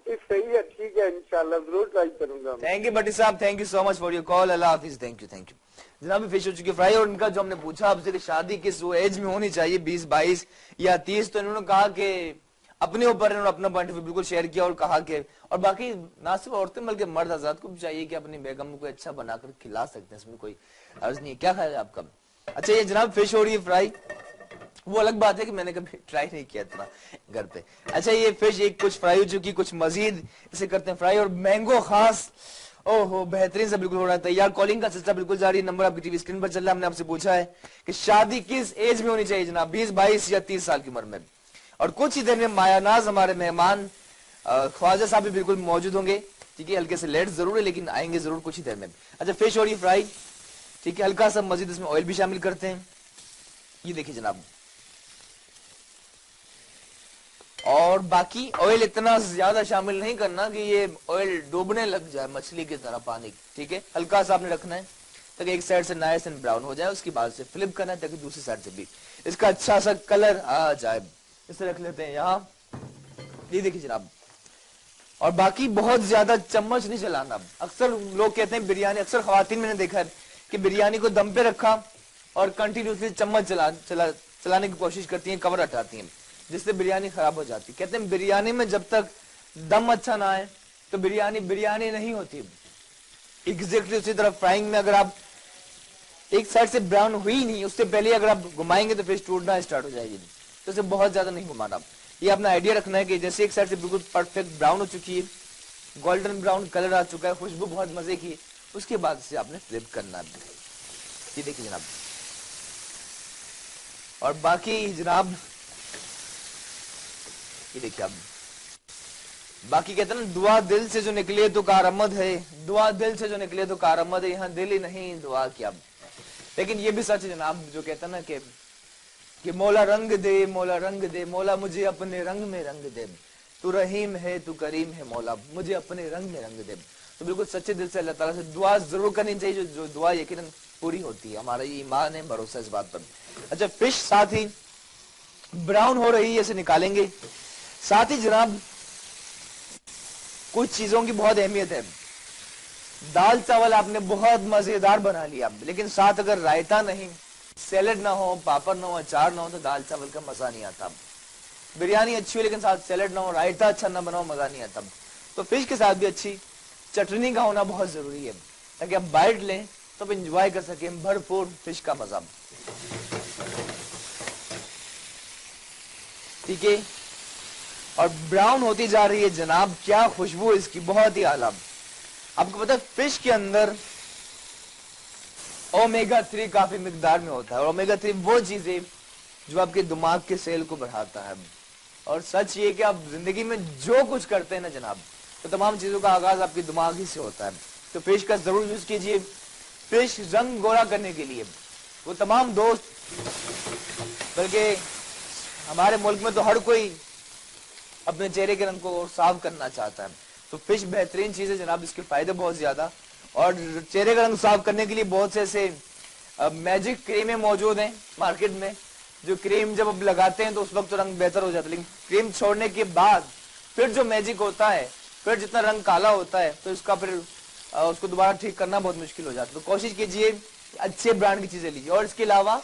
जी सही है, ठीक है, इंशाल्लाह जरूर ट्राई करूंगा। थैंक यू भट्टी साहब, thank you so much for your call. Allah Hafiz, thank you, thank you. जनाब फिश हो चुकी फ्राई, और इनका जो हमने पूछा आपसे कि शादी किस एज में होनी चाहिए, 20, 22 या 30, तो इन्होंने कहा कि अपने ऊपर इन्होंने अपना पॉइंट ऑफ व्यू बिल्कुल शेयर किया और कहा कि, और बाकी ना सिर्फ औरतें बल्कि मर्द आजाद को भी चाहिए कि अपनी बेगम को अच्छा बनाकर खिला सकते हैं, इसमें कोई अर्ज नहीं है। क्या ख्याल है आपका? अच्छा ये जनाब फिश हो रही है फ्राई, वो अलग बात है कि मैंने कभी ट्राई नहीं किया इतना घर पे। अच्छा ये फिश एक कुछ फ्राई हो चुकी, कुछ मजीद इसे करते हैं फ्राई, और मैंगो खास, ओहो बेहतरीन से बिल्कुल हो रहा है तैयार। कॉलिंग का सिलसिला बिल्कुल जारी, नंबर आपकी टीवी स्क्रीन पर चल रहा है। हमने आपसे पूछा है कि शादी किस एज में होनी चाहिए जनाब, 20, 22 या 30 साल की उम्र में। और कुछ ही देर में मायानाज हमारे मेहमान ख्वाजा साहब भी बिल्कुल मौजूद होंगे, ठीक है। हल्के से लेट जरूर है लेकिन आएंगे जरूर कुछ ही देर में। अच्छा फिश और ये फ्राई, ठीक है, हल्का सा मजीद इसमें ऑयल भी शामिल करते हैं। ये देखिए जनाब, और बाकी ऑयल इतना ज्यादा शामिल नहीं करना कि ये ऑयल डूबने लग जाए मछली की तरह पानी, ठीक है। हल्का सा आपने रखना है ताकि एक साइड से नाइस एंड ब्राउन हो जाए, उसके बाद से फ्लिप करना है ताकि दूसरी साइड से भी इसका अच्छा सा कलर आ जाए। इसे रख लेते हैं यहाँ, ये देखिए जनाब। और बाकी बहुत ज्यादा चम्मच नहीं चलाना। अक्सर लोग कहते हैं बिरयानी, अक्सर खवातीन मैंने देखा है कि बिरयानी को दम पे रखा और कंटिन्यूसली चम्मच चलाने की कोशिश करती हैं, कवर हटाती हैं, जिससे बिरयानी खराब हो जाती है। कहते हैं बिरयानी में जब तक दम अच्छा ना आए तो बिरयानी बिरयानी नहीं होती। एग्जैक्टली उसी तरह फ्राइंग में अगर आप एक साइड से ब्राउन हुई नहीं, उससे पहले अगर आप घुमाएंगे तो फिश टूटना स्टार्ट हो जाएगी। तो इसे बहुत ज्यादा नहीं घुमाना। ये अपना आइडिया रखना है कि जैसे एक साइड से बिल्कुल परफेक्ट ब्राउन हो चुकी है, गोल्डन ब्राउन कलर आ चुका है, खुशबू बहुत मजे की, उसके बाद से आपने फ्लिप करना है। ये देखिए जनाब। और बाकी जनाब ये देखिए आप, बाकी कहते हैं ना दुआ दिल से जो निकले तो कारआमद है, दुआ दिल से जो निकले तो कारआमद है, यहाँ दिल ही नहीं दुआ किया। लेकिन ये भी सच है जनाब जो कहता है ना कि मौला रंग दे, मौला रंग दे, मौला मुझे अपने रंग में रंग दे, तू रहीम है तू करीम है, मौला मुझे अपने रंग में रंग दे। तो बिल्कुल सच्चे दिल से अल्लाह ताला से दुआ जरूर करनी चाहिए, जो दुआ यकीनन पूरी होती है। हमारा ये ईमान है, भरोसा इस बात पर। अच्छा फिश साथ ही ब्राउन हो रही है, इसे निकालेंगे। साथ ही जनाब कुछ चीजों की बहुत अहमियत है। दाल चावल आपने बहुत मजेदार बना लिया, लेकिन साथ अगर रायता नहीं, सैलेड ना हो, पापड़ ना हो, अचार ना हो, तो दाल चावल का मजा नहीं आता। बिरयानी अच्छी हो लेकिन साथ सैलेड ना हो, रायता अच्छा ना बनाओ, मजा नहीं आता। तो फिश के साथ भी अच्छी चटनी का होना बहुत जरूरी है ताकि आप बाइट लें तो आप इंजॉय कर सकें भरपूर फिश का मजा, ठीक है। और ब्राउन होती जा रही है जनाब, क्या खुशबू इसकी, बहुत ही आला। आपको पता है फिश के अंदर ओमेगा 3 काफी मिकदार में होता है, और ओमेगा 3 वो चीज है जो आपके दिमाग के सेल को बढ़ाता है। और सच ये कि आप जिंदगी में जो कुछ करते हैं ना जनाब, तो तमाम चीजों का आगाज आपके दिमाग ही से होता है। तो फिश का जरूर यूज कीजिए। फिश रंग गोरा करने के लिए वो तमाम दोस्त, बल्कि हमारे मुल्क में तो हर कोई अपने चेहरे के रंग को साफ करना चाहता है। तो फिश बेहतरीन चीज है जनाब, इसके फायदे बहुत ज्यादा, और चेहरे का रंग साफ करने के लिए बहुत से ऐसे मैजिक क्रीमें मौजूद हैं मार्केट में, जो क्रीम जब आप लगाते हैं तो उस वक्त तो रंग बेहतर हो जाता है, लेकिन क्रीम छोड़ने के बाद फिर जो मैजिक होता है, फिर जितना रंग काला होता है तो इसका फिर उसको दोबारा ठीक करना बहुत मुश्किल हो जाता है। तो कोशिश कीजिए अच्छे ब्रांड की चीजें लीजिए। और इसके अलावा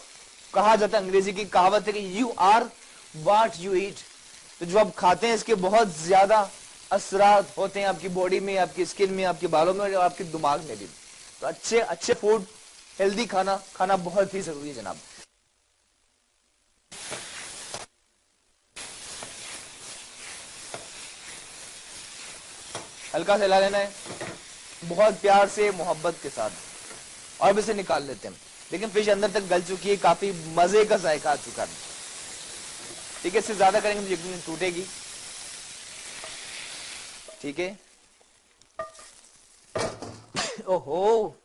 कहा जाता है, अंग्रेजी की कहावत है कि you are what you eat, तो जो आप खाते हैं इसके बहुत ज्यादा असरात होते हैं आपकी बॉडी में, आपकी स्किन में, आपके बालों में और आपके दिमाग में भी। तो अच्छे अच्छे फूड, हेल्दी खाना खाना बहुत ही जरूरी है जनाब। हल्का सा हिला लेना है बहुत प्यार से, मोहब्बत के साथ, और अब इसे निकाल लेते हैं। लेकिन फिश अंदर तक गल चुकी है, काफी मजे का जायका आ चुका है। ठीक है, इससे ज्यादा करेंगे तो यकीनन टूटेगी। ठीक है, ओहो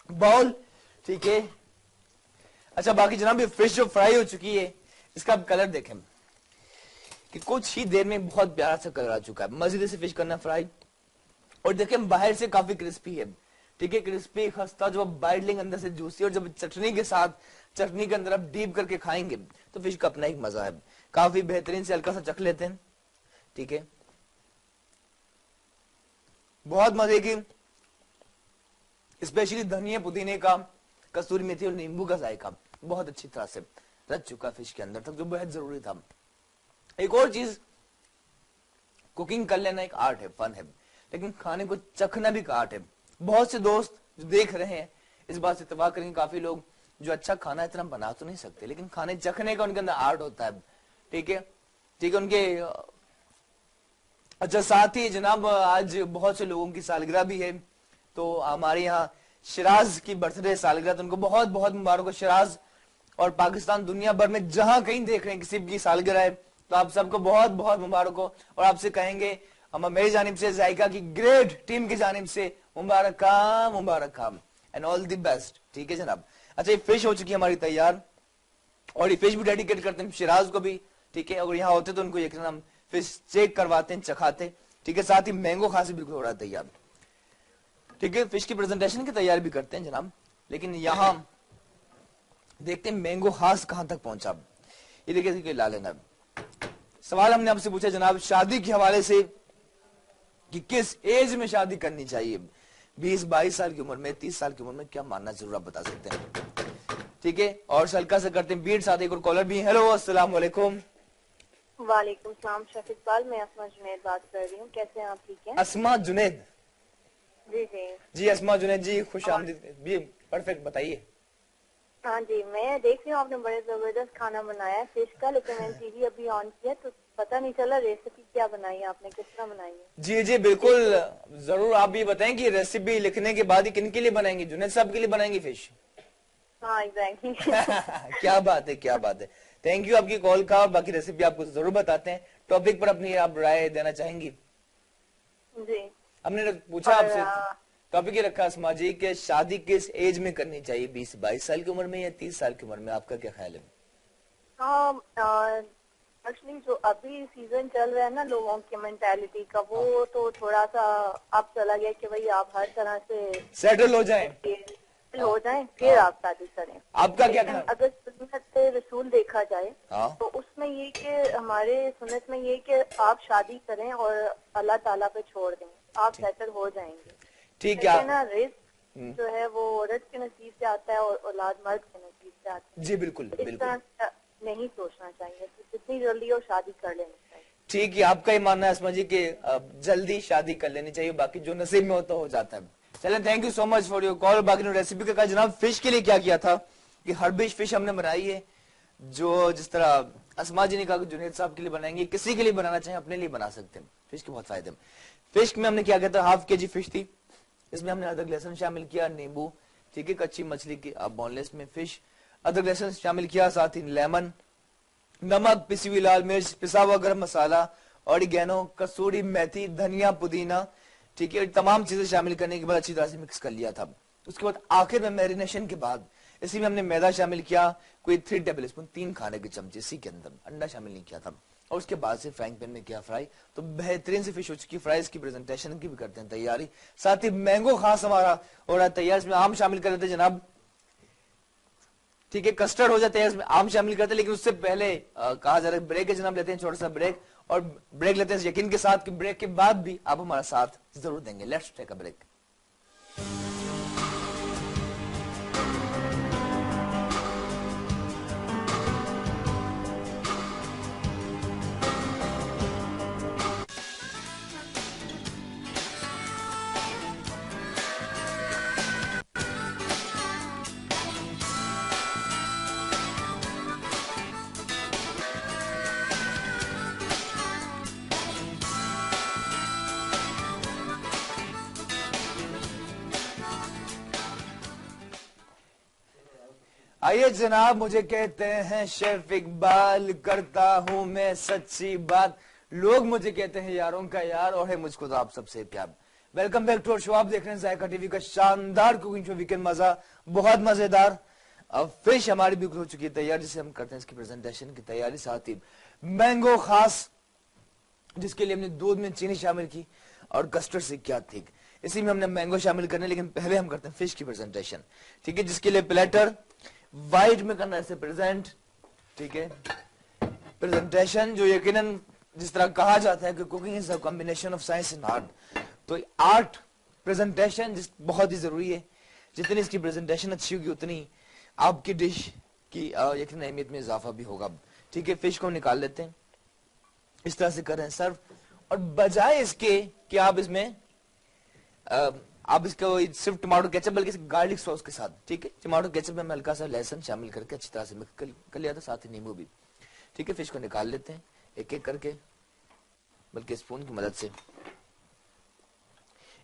बाउल, ठीक है। अच्छा बाकी जनाब ये फिश जो फ्राई हो चुकी है, इसका अब कलर देखें कि कुछ ही देर में बहुत प्यारा सा कलर आ चुका है। मजे से फिश करना फ्राई, और देखें बाहर से काफी क्रिस्पी है। ठीक है, क्रिस्पी खस्ता जो बाइट लेंगे अंदर से जूसी, और जब चटनी के साथ, चटनी के अंदर आप डीप करके खाएंगे तो फिश का अपना एक मजा है। काफी बेहतरीन से हल्का सा चख लेते हैं। ठीक है, बहुत मजे की, स्पेशली धनिया पुदीने का, कसूरी मेथी और नींबू का जायका बहुत अच्छी तरह से रच चुका फिश के अंदर तक, जो बेहद जरूरी था। एक और चीज, कुकिंग कर लेना एक आर्ट है, फन है, लेकिन खाने को चखना भी एक आर्ट है। बहुत से दोस्त जो देख रहे हैं इस बात से इत्तेफाक करेंगे, काफी लोग जो अच्छा खाना इतना बना तो नहीं सकते, लेकिन खाने चखने का उनके अंदर आर्ट होता है। ठीक है, ठीक है, उनके अच्छा साथ ही जनाब आज बहुत से लोगों की सालगिरह भी है, तो हमारे यहाँ शिराज की बर्थडे सालगिरह, तो उनको बहुत बहुत मुबारक हो। शिराज और पाकिस्तान दुनिया भर में जहां कहीं देख रहे हैं किसी की सालगिरह है, तो आप सबको बहुत बहुत मुबारक हो। और आपसे कहेंगे, हम मेरी जानिब से, जायका की ग्रेट टीम की जानिब से मुबारक काम एंड ऑल द बेस्ट। ठीक है जनाब। अच्छा ये फिश हो चुकी है हमारी तैयार, और ये फिश भी डेडिकेट करते हैं शिराज को भी। ठीक है, अगर यहाँ होते तो उनको यकीनन हम फिश चेक करवाते हैं, चखाते। ठीक है, साथ ही मैंगो खासी बिल्कुल हो रहा है तैयार। ठीक है, फिश की प्रेजेंटेशन की तैयारी भी करते हैं जनाब, लेकिन यहाँ देखते हैं मैंगो खास कहां तक पहुंचा। ये देखिए ला लेना। सवाल हमने आपसे पूछा जनाब शादी के हवाले से कि किस एज में शादी करनी चाहिए, 20-22 साल की उम्र में, 30 साल की उम्र में, क्या मानना जरूर आप बता सकते हैं। ठीक है, और हल्का से करते हैं बीट, साथ एक और कॉलर भी। हेलो अस्सलाम वालेकुम। वालेकुम सलाम शफ इकबाल, मैं असमा जुनैद बात कर रही हूँ। कैसे हैं आप, ठीक हैं? अस्मा जुनैद जी जी जी, अस्मा जुनैद जी खुश आमदीद भी, परफेक्ट, बताइए। हाँ जी, मैं देख रही हूँ आपने बड़े जबरदस्त खाना बनाया है फिश का, लेकिन मैंने टीवी अभी ऑन किया तो पता नहीं चला रेसिपी क्या बनाई है आपने, किस तरह बनाई है। जी जी बिल्कुल, जरूर आप ये बताएं कि रेसिपी लिखने के बाद ही किन के लिए बनाएंगे? जुनैद साहब के लिए बनाएंगे फिश? हाँ एग्जैक्टली। क्या बात है, क्या बात है। थैंक यू आपकी कॉल का, और बाकी रेसिपी आपको जरूर बताते हैं। टॉपिक पर अपनी आप राय देना चाहेंगी? जी हमने पूछा आपसे, टॉपिक ये रखा अस्मा जी कि शादी किस एज में करनी चाहिए, 20-22 साल की उम्र में या 30 साल की उम्र में, आपका क्या ख्याल है? एक्चुअली जो अभी सीजन चल रहा है ना लोगों की मेंटालिटी का, वो तो थोड़ा सा अब चला गया कि भाई आप हर तरह से सेटल हो जाएं, हो जाएं फिर आप शादी करें। आपका क्या ख्याल? अगर सुन्नत रसूल देखा जाए हाँ। तो उसमें ये कि हमारे सुन्नत में ये कि आप शादी करें और अल्लाह ताला पे छोड़ दें, आप सेटल हो जाएंगे। ठीक है ना, रिस्क जो है वो औरत के नसीब से आता है और औलाद मर्द के नसीब से आती है। जी बिल्कुल इस बिल्कुल, तरह नहीं सोचना चाहिए, तो जितनी जल्दी हो शादी कर लेनी चाहिए। ठीक है, आपका ही मानना है अस्मा जी कि जल्दी शादी कर लेनी चाहिए, बाकी जो नसीब में होता हो जाता है। चलें, thank you so much for your call. बाकी रेसिपी का जनाब फिश के लिए क्या किया था कि हर्बिश फिश हमने बनाई है, जो जिस तरह अस्मा जी ने कहा कि जुनैद साहब के लिए बनाएंगे, किसी के लिए बनाना चाहे अपने लिए बना सकते हैं। फिश के बहुत फायदे। फिश में हमने क्या किया था, हाफ के जी फिश थी, इसमें हमने अदरक लहसुन शामिल किया, नींबू, ठीक है, कच्ची मछली की बोनलेस में फिश, अदरक लहसुन शामिल किया, साथ ही लेमन, नमक, पिसी हुई लाल मिर्च, पिसा हुआ गरम मसाला, ऑरिगेनो, कसूरी मेथी, धनिया, पुदीना, ठीक है, तमाम चीजें शामिल करने के बाद अच्छी तरह से मिक्स कर लिया था। उसके बाद आखिर में मैरिनेशन के बाद इसी में हमने मैदा शामिल किया, कोई 3 टेबल स्पून, 3 खाने के चमचे इसी के अंदर, अंडा शामिल नहीं किया था। और उसके बाद से फ्राइंग पैन में किया फ्राई। तो बेहतरीन से फिश हो चुकी। फ्राइज की प्रेजेंटेशन की भी करते हैं तैयारी, साथ ही मैंगो खास हमारा हो रहा है तैयार। इसमें आम शामिल कर देते जनाब, ठीक है, कस्टर्ड हो जाता है, इसमें आम शामिल करते हैं। लेकिन उससे पहले कहा जा रहा है ब्रेक है जनाब, लेते हैं छोटा सा ब्रेक, और ब्रेक लेते हैं यकीन के साथ कि ब्रेक के बाद भी आप हमारा साथ जरूर देंगे। Let's take a break. आइए जनाब, मुझे कहते हैं शेफ इकबाल, करता हूं मैं सच्ची बात, लोग मुझे कहते हैं यारों का यार, और है मुझको तो आप सबसे प्यार। Welcome back to our show. आप देख रहे हैं जायका टीवी का शानदार कुकिंग शो वीकेंड मजा, बहुत मजेदार। अब फिश हमारी बिल्कुल हो चुकी है तैयार, जिसे हम करते हैं इसकी प्रेजेंटेशन की तैयारी। साथ ही मैंगो खास, जिसके लिए हमने दूध में चीनी शामिल की और कस्टर्ड से क्या ठीक, इसी में हमने मैंगो शामिल करने। लेकिन पहले हम करते हैं फिश की प्रेजेंटेशन, ठीक है, जिसके लिए प्लेटर वाइट में करना है इसे प्रेजेंट, ठीक है। प्रेजेंटेशन जो यकीनन जिस तरह कहा जाता है कि cooking is a combination of science and art, तो आर्ट प्रेजेंटेशन जिस बहुत ही जरूरी है। जितनी इसकी प्रेजेंटेशन अच्छी होगी उतनी आपकी डिश की यकीनन अहमियत में इजाफा भी होगा, ठीक है। फिश को निकाल लेते हैं, इस तरह से करें सर्व, और बजाय इसके कि आप इसमें आप इसको सिर्फ टमाटो केचप बल्कि गार्लिक सॉस के साथ, ठीक है, टमाटो केचप में हल्का सा लहसुन शामिल करके अच्छी तरह से मिक्स कर लिया था, साथ ही नींबू भी, ठीक है। फिश को निकाल लेते हैं एक एक करके, बल्कि स्पून की मदद से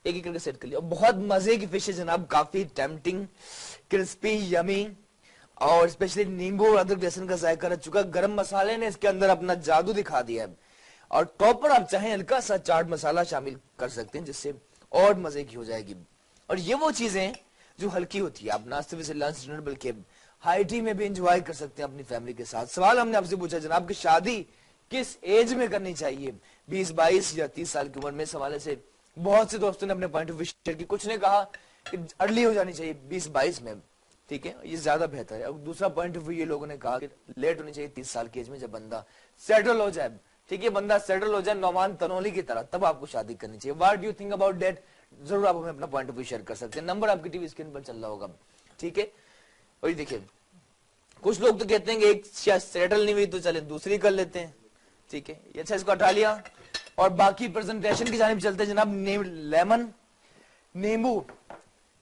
एक एक करके सेट कर लिया। बहुत मजे की फिश है जनाब, काफी टेम्पटिंग, क्रिस्पी, यमी, और स्पेशली नींबू और अदरक लहसुन का जायका रह चुका। गरम मसाले ने इसके अंदर अपना जादू दिखा दिया है, और टॉप पर आप चाहें हल्का सा चाट मसाला शामिल कर सकते हैं, जिससे और मजे की हो जाएगी। और ये वो चीजें जो हल्की होती है, आप नाश्ते से लंच डिनर बल्कि हाई टी में भी एंजॉय कर सकते हैं अपनी फैमिली के साथ। सवाल हमने आपसे पूछा जनाब कि शादी किस एज में करनी चाहिए, 20, 22 या 30 साल की उम्र में। इस हवाले से बहुत से दोस्तों ने अपने पॉइंट ऑफ व्यू शेयर की। कुछ ने कहा कि अर्ली हो जानी चाहिए 20-22 में, ठीक है, ये ज्यादा बेहतर है। और दूसरा पॉइंट ऑफ व्यू ये लोगों ने कहा कि लेट होनी चाहिए 30 साल की एज में, जब बंदा सेटल हो जाए, ठीक है, बंदा सेटल हो जाए नौमान तनोली की तरह, तब आपको शादी करनी चाहिए। What do you think about that? जरूर आप हमें अपना पॉइंट ऑफ व्यू शेयर कर सकते हैं। नंबर आपकी टीवी स्क्रीन पर चल रहा होगा, ठीक है। और देखिए कुछ लोग तो कहते हैं कि एक सेटल नहीं हुई तो चले दूसरी कर लेते हैं, ठीक है। अच्छा, इसको हटा लिया और बाकी प्रेजेंटेशन की जानिब चलते हैं जनाब। लेमन, नींबू,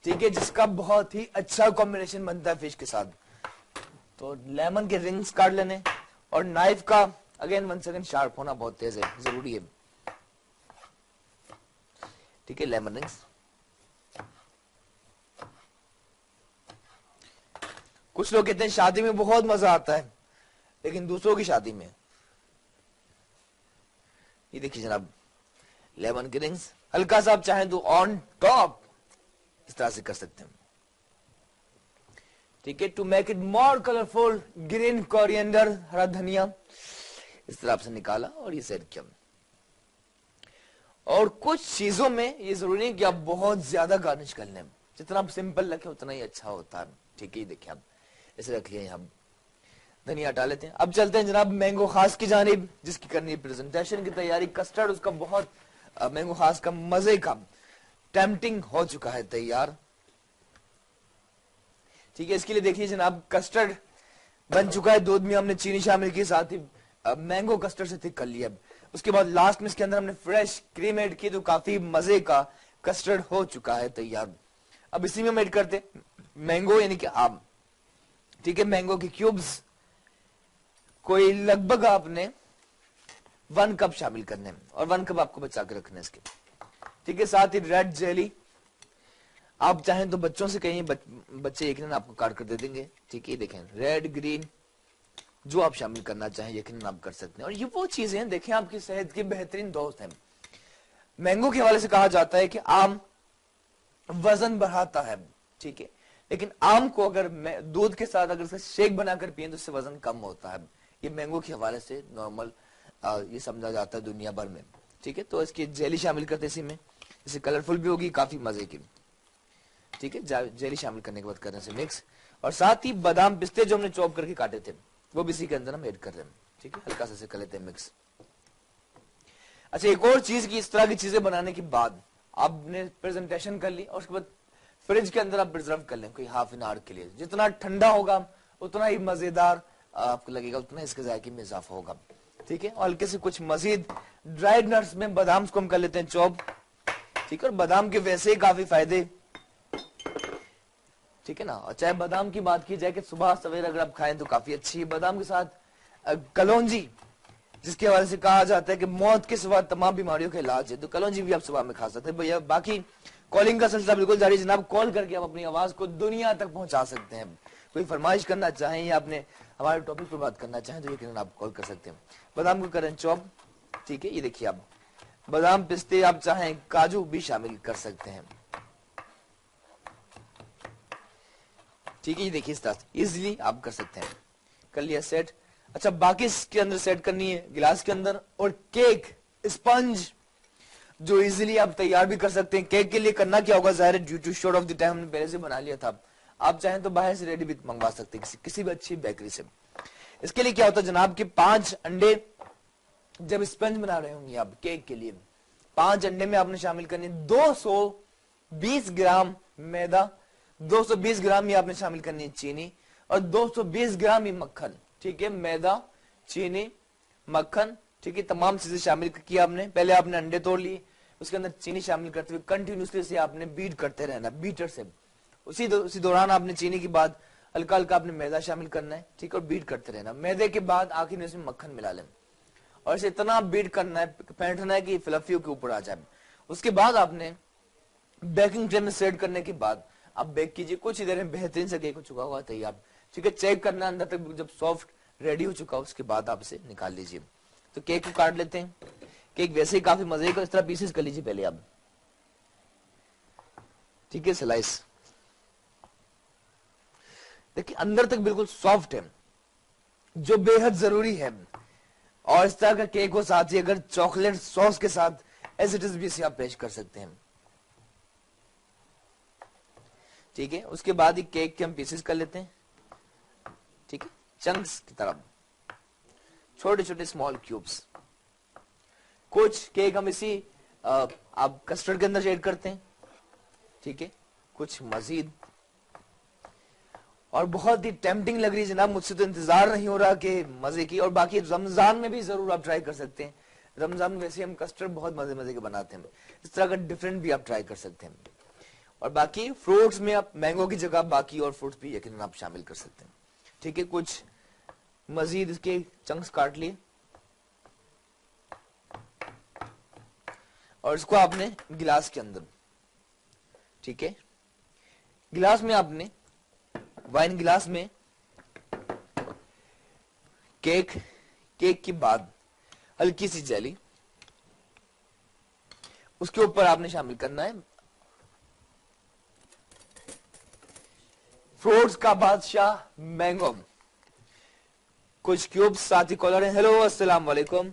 ठीक है, जिसका बहुत ही अच्छा कॉम्बिनेशन बनता है फिश के साथ। तो लेमन के रिंग्स काट लेने, और नाइफ का अगेन 1 सेकंड शार्प होना बहुत तेज है, जरूरी है, ठीक है। लेमन रिंग्स, कुछ लोग कहते हैं शादी में बहुत मजा आता है, लेकिन दूसरों की शादी में, ये देखिए जनाब, लेमन के रिंग्स हल्का सा आप चाहें तो ऑन टॉप इस तरह से कर सकते हैं, ठीक है। To make it more colourful, green coriander, हरा धनिया इस तरह से निकाला और ये सेट किया। और कुछ चीजों में ये जरूरी नहीं कि आप बहुत ज्यादा गार्निश कर लें, जितना आप सिंपल रखें उतना ही अच्छा होता है, ठीक है। देखिए आप इसे रख लिया, यहाँ धनिया हटा लेते हैं। अब चलते हैं जनाब मैंगो खास की जानिब, जिसकी करनी है प्रेजेंटेशन की तैयारी। कस्टर्ड उसका बहुत मैंगो खास का मजे का टेम्पटिंग हो चुका है तैयार, ठीक है। इसके लिए देखिए जनाब कस्टर्ड बन चुका है, दूध में हमने चीनी शामिल की, साथ ही मैंगो कस्टर्ड से थिक कर लिया। उसके बाद लास्ट में इसके अंदर हमने फ्रेश क्रीम ऐड की, तो काफी मजे का कस्टर्ड हो चुका है तैयार। अब इसी में हम ऐड करते मैंगो यानी कि आम, ठीक है। मैंगो के क्यूब्स कोई लगभग आपने 1 कप शामिल करने हैं, और 1 कप आपको बचा के रखना है इसके, ठीक है। साथ ही रेड जेली, आप चाहें तो बच्चों से कहीं बच्चे यकीनन आपको काट कर दे देंगे, ठीक है। देखें रेड, ग्रीन जो आप शामिल करना चाहें यकीनन आप कर सकते हैं। और ये वो चीजें हैं, देखें आपकी सेहत के बेहतरीन दोस्त हैं। मैंगो के हवाले से कहा जाता है कि आम वजन बढ़ाता है, ठीक है, लेकिन आम को अगर दूध के साथ अगर इसका शेक बनाकर पिए तो उससे वजन कम होता है। ये मैंगो के हवाले से नॉर्मल ये समझा जाता है दुनिया भर में। ठीक है, तो इसकी जेली शामिल करते हैं इसी में, इससे कलरफुल भी होगी, काफी मजे की। ठीक है, जेली शामिल करने के बाद करने से मिक्स, और साथ ही बादाम पिस्ते जो हमने चॉप करके काटे थे वो भी इसी के अंदर हम ऐड कर रहे हैं। ठीक है, हल्का सा कर लेते हैं मिक्स। अच्छा, एक और चीज की, इस तरह की चीजें बनाने के बाद आपने प्रेजेंटेशन कर ली और उसके बाद फ्रिज के अंदर आप प्रिजर्व कर लें कोई हाफ एन आवर के लिए। जितना ठंडा होगा उतना ही मजेदार आपको लगेगा, उतना इसके जायके में इजाफा होगा। ठीक है, और हल्के से कुछ मजीद ड्राइड नट्स में बादाम को हम कर लेते हैं चॉप। ठीक है, और बादाम के वैसे ही काफी फायदे, ठीक है ना। और चाहे बादाम की बात की जाए कि सुबह सवेरे अगर आप खाएं तो काफी अच्छी है। बादाम के साथ कलौंजी, जिसके हवाले से कहा जाता है कि मौत के सिवा तमाम बीमारियों का इलाज है, तो कलौंजी भी आप सुबह में खा सकते हैं भैया। बाकी कॉलिंग का सिलसिला बिल्कुल जारी जनाब, कॉल करके आप अपनी आवाज को दुनिया तक पहुंचा सकते हैं। कोई फरमाइश करना चाहें या आपने हमारे टॉपिक पर बात करना चाहें तो यकीनन आप कॉल कर सकते हैं। बादाम को करें चॉप। ठीक है, ये देखिए आप बादाम पिस्ते, आप चाहें काजू भी शामिल कर सकते हैं। ठीक है, ये देखिए इस तरह इजिली आप कर सकते हैं। कर लिया सेट। अच्छा, बाकी इसके अंदर सेट करनी है गिलास के अंदर, और केक स्पंज जो इजीली आप तैयार भी कर सकते हैं। केक के लिए करना क्या होगा, जाहिर है due to short of the time हमने पहले से बना लिया था। आप चाहें तो बाहर से रेडी भी मंगवा सकते हैं किसी भी अच्छी बेकरी से। इसके लिए क्या होता है जनाब कि 5 अंडे, जब स्पंज बना रहे होंगे आप केक के लिए, 5 अंडे में आपने शामिल करनी 220 ग्राम मैदा, 220 ग्राम ही आपने शामिल करनी है चीनी, और 220 ग्राम ही मक्खन। ठीक है, मैदा, चीनी, मक्खन, ठीक है, तमाम चीजें शामिल की आपने। पहले आपने अंडे तोड़ लिए, उसके अंदर चीनी शामिल करते हुए कंटिन्यूसली से आपने बीट करते रहना, बीटर से। उसी दौरान आपने चीनी के बाद हल्का हल्का आपने मैदा शामिल करना है। ठीक है, और बीट करते रहना। मैदे के बाद आखिर में इसमें मक्खन मिला लें, और इसे इतना बीट करना है, फेंटना है कि फ्लफियों के ऊपर आ जाए। उसके बाद आपने बेकिंग ट्रे में सेट करने के बाद आप बेक कीजिए। कुछ ही देर में बेहतरीन से केक हो चुका हुआ तैयार। ठीक है, चेक करना अंदर तक जब सॉफ्ट रेडी हो चुका उसके बाद आप इसे निकाल लीजिए। तो केक को काट लेते हैं। केक वैसे ही काफी मजे का, इस तरह पीसेस कर लीजिए पहले आप। ठीक है, स्लाइस देखिए अंदर तक बिल्कुल सॉफ्ट है, जो बेहद जरूरी है। और इस तरह का केक हो साथ ही अगर चॉकलेट सॉस के साथ एज इट इज भी इसे आप पेश कर सकते हैं। ठीक है, उसके बाद ही केक के हम पीसेस कर लेते हैं। ठीक है, चंक्स की तरफ, छोटे छोटे स्मॉल क्यूब्स। कुछ केक हम इसी आप कस्टर्ड के अंदर ऐड करते हैं। ठीक है, कुछ मजीद, और बहुत ही टेम्पटिंग लग रही है जनाब, मुझसे तो इंतजार नहीं हो रहा कि मजे की। और बाकी रमजान में भी जरूर आप ट्राई कर सकते हैं। रमजान में वैसे हम कस्टर्ड बहुत मजे मजे के बनाते हैं, इस तरह का डिफरेंट भी आप ट्राई कर सकते हैं। और बाकी फ्रूट्स में आप मैंगो की जगह बाकी और फ्रूट्स भी यकीनन आप शामिल कर सकते हैं। ठीक है, कुछ मजीद इसके चंक्स काट लिए, और इसको आपने गिलास के अंदर, ठीक है, गिलास में आपने वाइन गिलास में केक के बाद हल्की सी जेली, उसके ऊपर आपने शामिल करना है फ्रूट्स का बादशाह मैंगो, कुछ क्यूब्स, साथ ही कॉलर है। हेलो, अस्सलाम वालेकुम।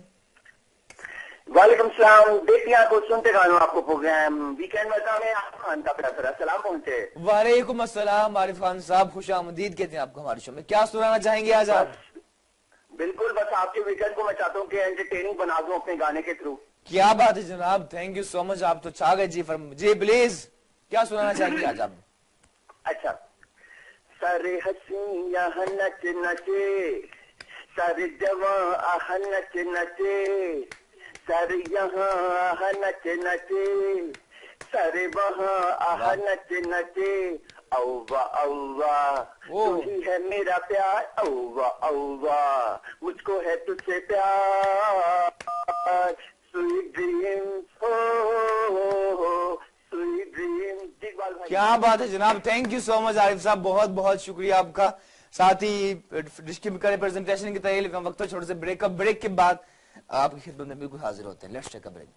वालेकुम सलाम। देखिए आपको सुनते गानों आपको प्रोग्राम वीकेंड में खान का प्यार सलाम पहुंचे। वालेकुम अस्सलाम आरिफ खान साहब, खुश आमदीद कहते हैं आपको हमारे शो में। क्या सुनाना चाहेंगे आज आप? बिल्कुल, बस आपके वीकेंड को मैं चाहता हूँ कि एंटरटेनिंग बना दूं अपने गाने के थ्रू। क्या बात है जनाब, थैंक यू सो मच, आप तो छा गए जी। जी प्लीज, क्या सुनाना चाहेंगे आज आप? अच्छा, सारे हसी यहाँ नच नचे, सारे जवां आह नच नचे, सारे यहाँ आह नच नचे, सारे वहाँ आह नच नचे, औवा औवा तू ही है मेरा प्यार, औवा औवा मुझको है तुझसे प्यार, स्वीट ड्रीम्स हो स्वीट ड्रीम्स। क्या बात है जनाब, thank you so much Arif साहब, बहुत बहुत शुक्रिया आपका। साथ ही डिस्ट्रीब्यूटर प्रेजेंटेशन की तैयारी वक्त छोटे से ब्रेक के बाद आपकी खिदमत में बिल्कुल हाजिर होते हैं। Let's take a break.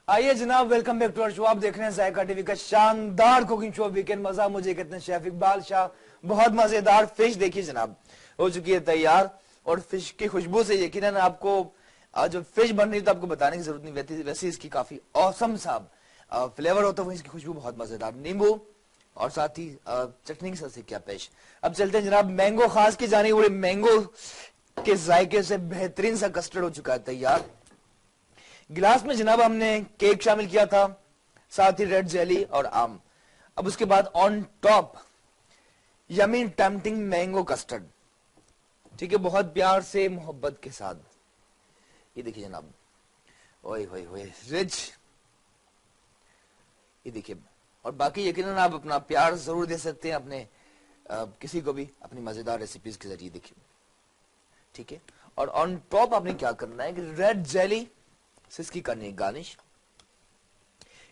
आइए जनाब, welcome back to our show. आप देख रहे हैं जायका टीवी का शानदार कुकिंग शो वीकेंड मजा। मुझे कहते हैं शेफ इकबाल शाह। बहुत मजेदार फिश देखिए जनाब हो चुकी है तैयार, और फिश की खुशबू से यकीनन आपको जो फिश बन रही है तो आपको बताने की जरूरत नहीं, वैसे इसकी काफी औसम साहब फ्लेवर होता है, इसकी खुशबू बहुत मजेदार, नींबू और साथ ही चटनी के साथ से क्या पेश। अब चलते हैं जनाब मैंगो खास की जानी। बड़े मैंगो के जायके से बेहतरीन सा कस्टर्ड हो चुका है तैयार। गिलास में जनाब हमने केक शामिल किया था, साथ ही रेड जेली और आम। अब उसके बाद on top yummy tempting mango custard, ठीक है, बहुत प्यार से मोहब्बत के साथ। ये देखिए जनाब, ओए होए होए रिच, ये देखिए। और बाकी यकीनन आप अपना प्यार जरूर दे सकते हैं अपने किसी को भी अपनी मजेदार रेसिपीज के जरिए, देखिए, ठीक है। और ऑन टॉप आपने क्या करना है कि रेड जेली से इसकी करनी है गार्निश।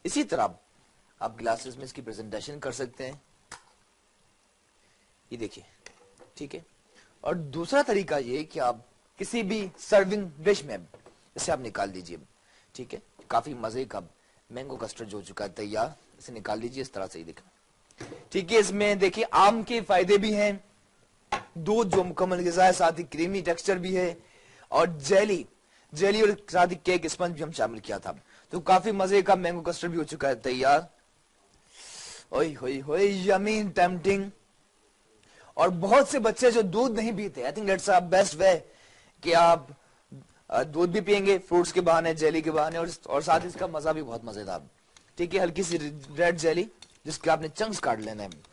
इसी तरह आप ग्लासेस में इसकी प्रेजेंटेशन कर सकते हैं, ये देखिए, ठीक है। और दूसरा तरीका ये कि आप किसी भी सर्विंग डिश में इसे आप निकाल दीजिए, ठीक है। काफी मजे का मैंगो कस्टर्ड जो हो चुका है तैयार, इसे निकाल दीजिए इस तरह से, ही देखा, ठीक है। इसमें देखिए आम के फायदे भी हैं, दूध जो मुकम्मल ग़िज़ा है, साथ ही क्रीमी टेक्सचर भी है, और जेली और साथ ही केक स्पंज भी हम शामिल किया था, तो काफी मजे का मैंगो कस्टर्ड भी हो चुका है तैयार। ओए होए होए यमी टेम्पटिंग। और बहुत से बच्चे जो दूध नहीं पीते, I think that's a best way कि आप दूध भी पियेंगे फ्रूट्स के बहाने, जेली के बहाने, और साथ ही इसका मजा भी बहुत मजेदार, ठीक है। हल्की सी रेड जेली जिसके आपने चंक्स काट लेने हैं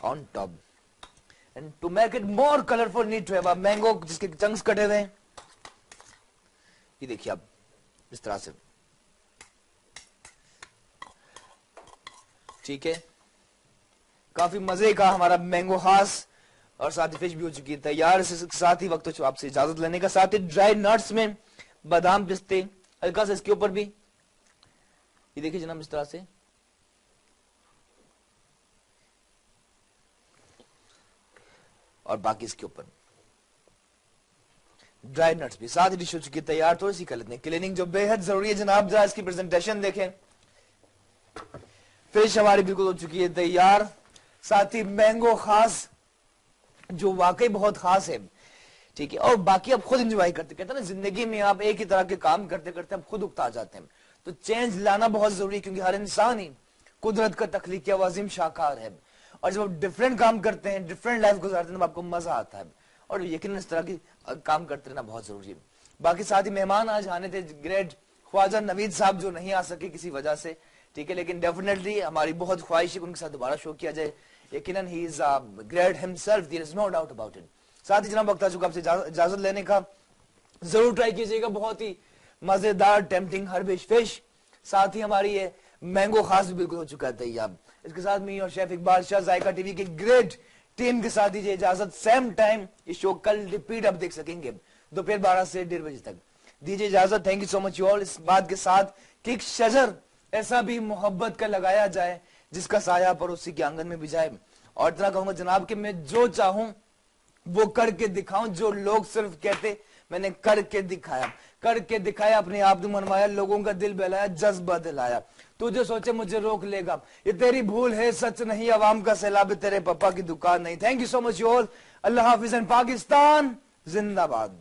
on top, and to make it more colourful need to have a mango जिसके चंक्स कटे हुए हैं, ये देखिए आप इस तरह से, ठीक है। काफी मजे का हमारा मैंगो खास और साथ ही फिश भी हो चुकी है तैयार। इसके साथ ही वक्त तो आपसे इजाजत लेने का, साथ ही ड्राई नट्स में बादाम पिस्ते हल्का सा इसके ऊपर भी, ये देखिए जनाब इस तरह से, और बाकी इसके ऊपर ड्राई नट्स भी, साथ ही डिश हो चुकी है तैयार। थोड़ी सी कर लेते हैं क्लीनिंग जो बेहद जरूरी है जनाब। जरा इसकी प्रेजेंटेशन देखें, फिश हमारी बिल्कुल हो चुकी है तैयार, साथ ही मैंगो खास जो वाकई बहुत खास है, ठीक है। और बाकी आप खुद एंजॉय करते, कहते हैं ना जिंदगी में आप एक ही तरह के काम करते करते आप खुद उकता जाते हैं, तो चेंज लाना बहुत जरूरी है, क्योंकि हर इंसान ही कुदरत का तख्लीक अजीम शाकार है, और जब आप डिफरेंट काम करते हैं, डिफरेंट लाइफ गुजारते हैं, तब आपको मजा आता है, और यकीनन इस तरह की काम करते रहना बहुत जरूरी है। बाकी साथ ही मेहमान आज आने थे ग्रेट ख्वाजा नवीद साहब, जो नहीं आ सके किसी वजह से, ठीक है, लेकिन डेफिनेटली हमारी बहुत ख्वाहिश है उनके साथ दोबारा शो किया जाए। यकीनन ही is great himself, there is no doubt about it. साथ ही जनाब वक्त आ चुका आपसे इजाजत लेने का, जरूर ट्राई कीजिएगा, बहुत ही मजेदार टेम्पटिंग हर्बिश फिश, साथ ही हमारी ये मैंगो खास भी बिल्कुल हो चुका है तैयार। इसके साथ मैं और शेफ इकबाल शाह जायका टीवी के ग्रेट टीम के साथ दीजिए इजाजत। सेम टाइम ये शो कल रिपीट आप देख सकेंगे दोपहर 12 से 1:30 बजे तक। दीजिए इजाजत, thank you so much you all. इस बात के साथ कि एक शजर ऐसा भी मोहब्बत का लगाया जाए जिसका साया पड़ोसी के आंगन में भी जाए, और इतना कहूंगा जनाब कि मैं जो चाहूं वो करके दिखाऊं, जो लोग सिर्फ कहते मैंने करके दिखाया, अपने आप को मनवाया, लोगों का दिल बहलाया, जज्बा दिलाया, तुझे सोचे मुझे रोक लेगा, ये तेरी भूल है सच नहीं, अवाम का सैलाब तेरे पापा की दुकान नहीं। Thank you so much you all, Allah Hafiz and Pakistan जिंदाबाद।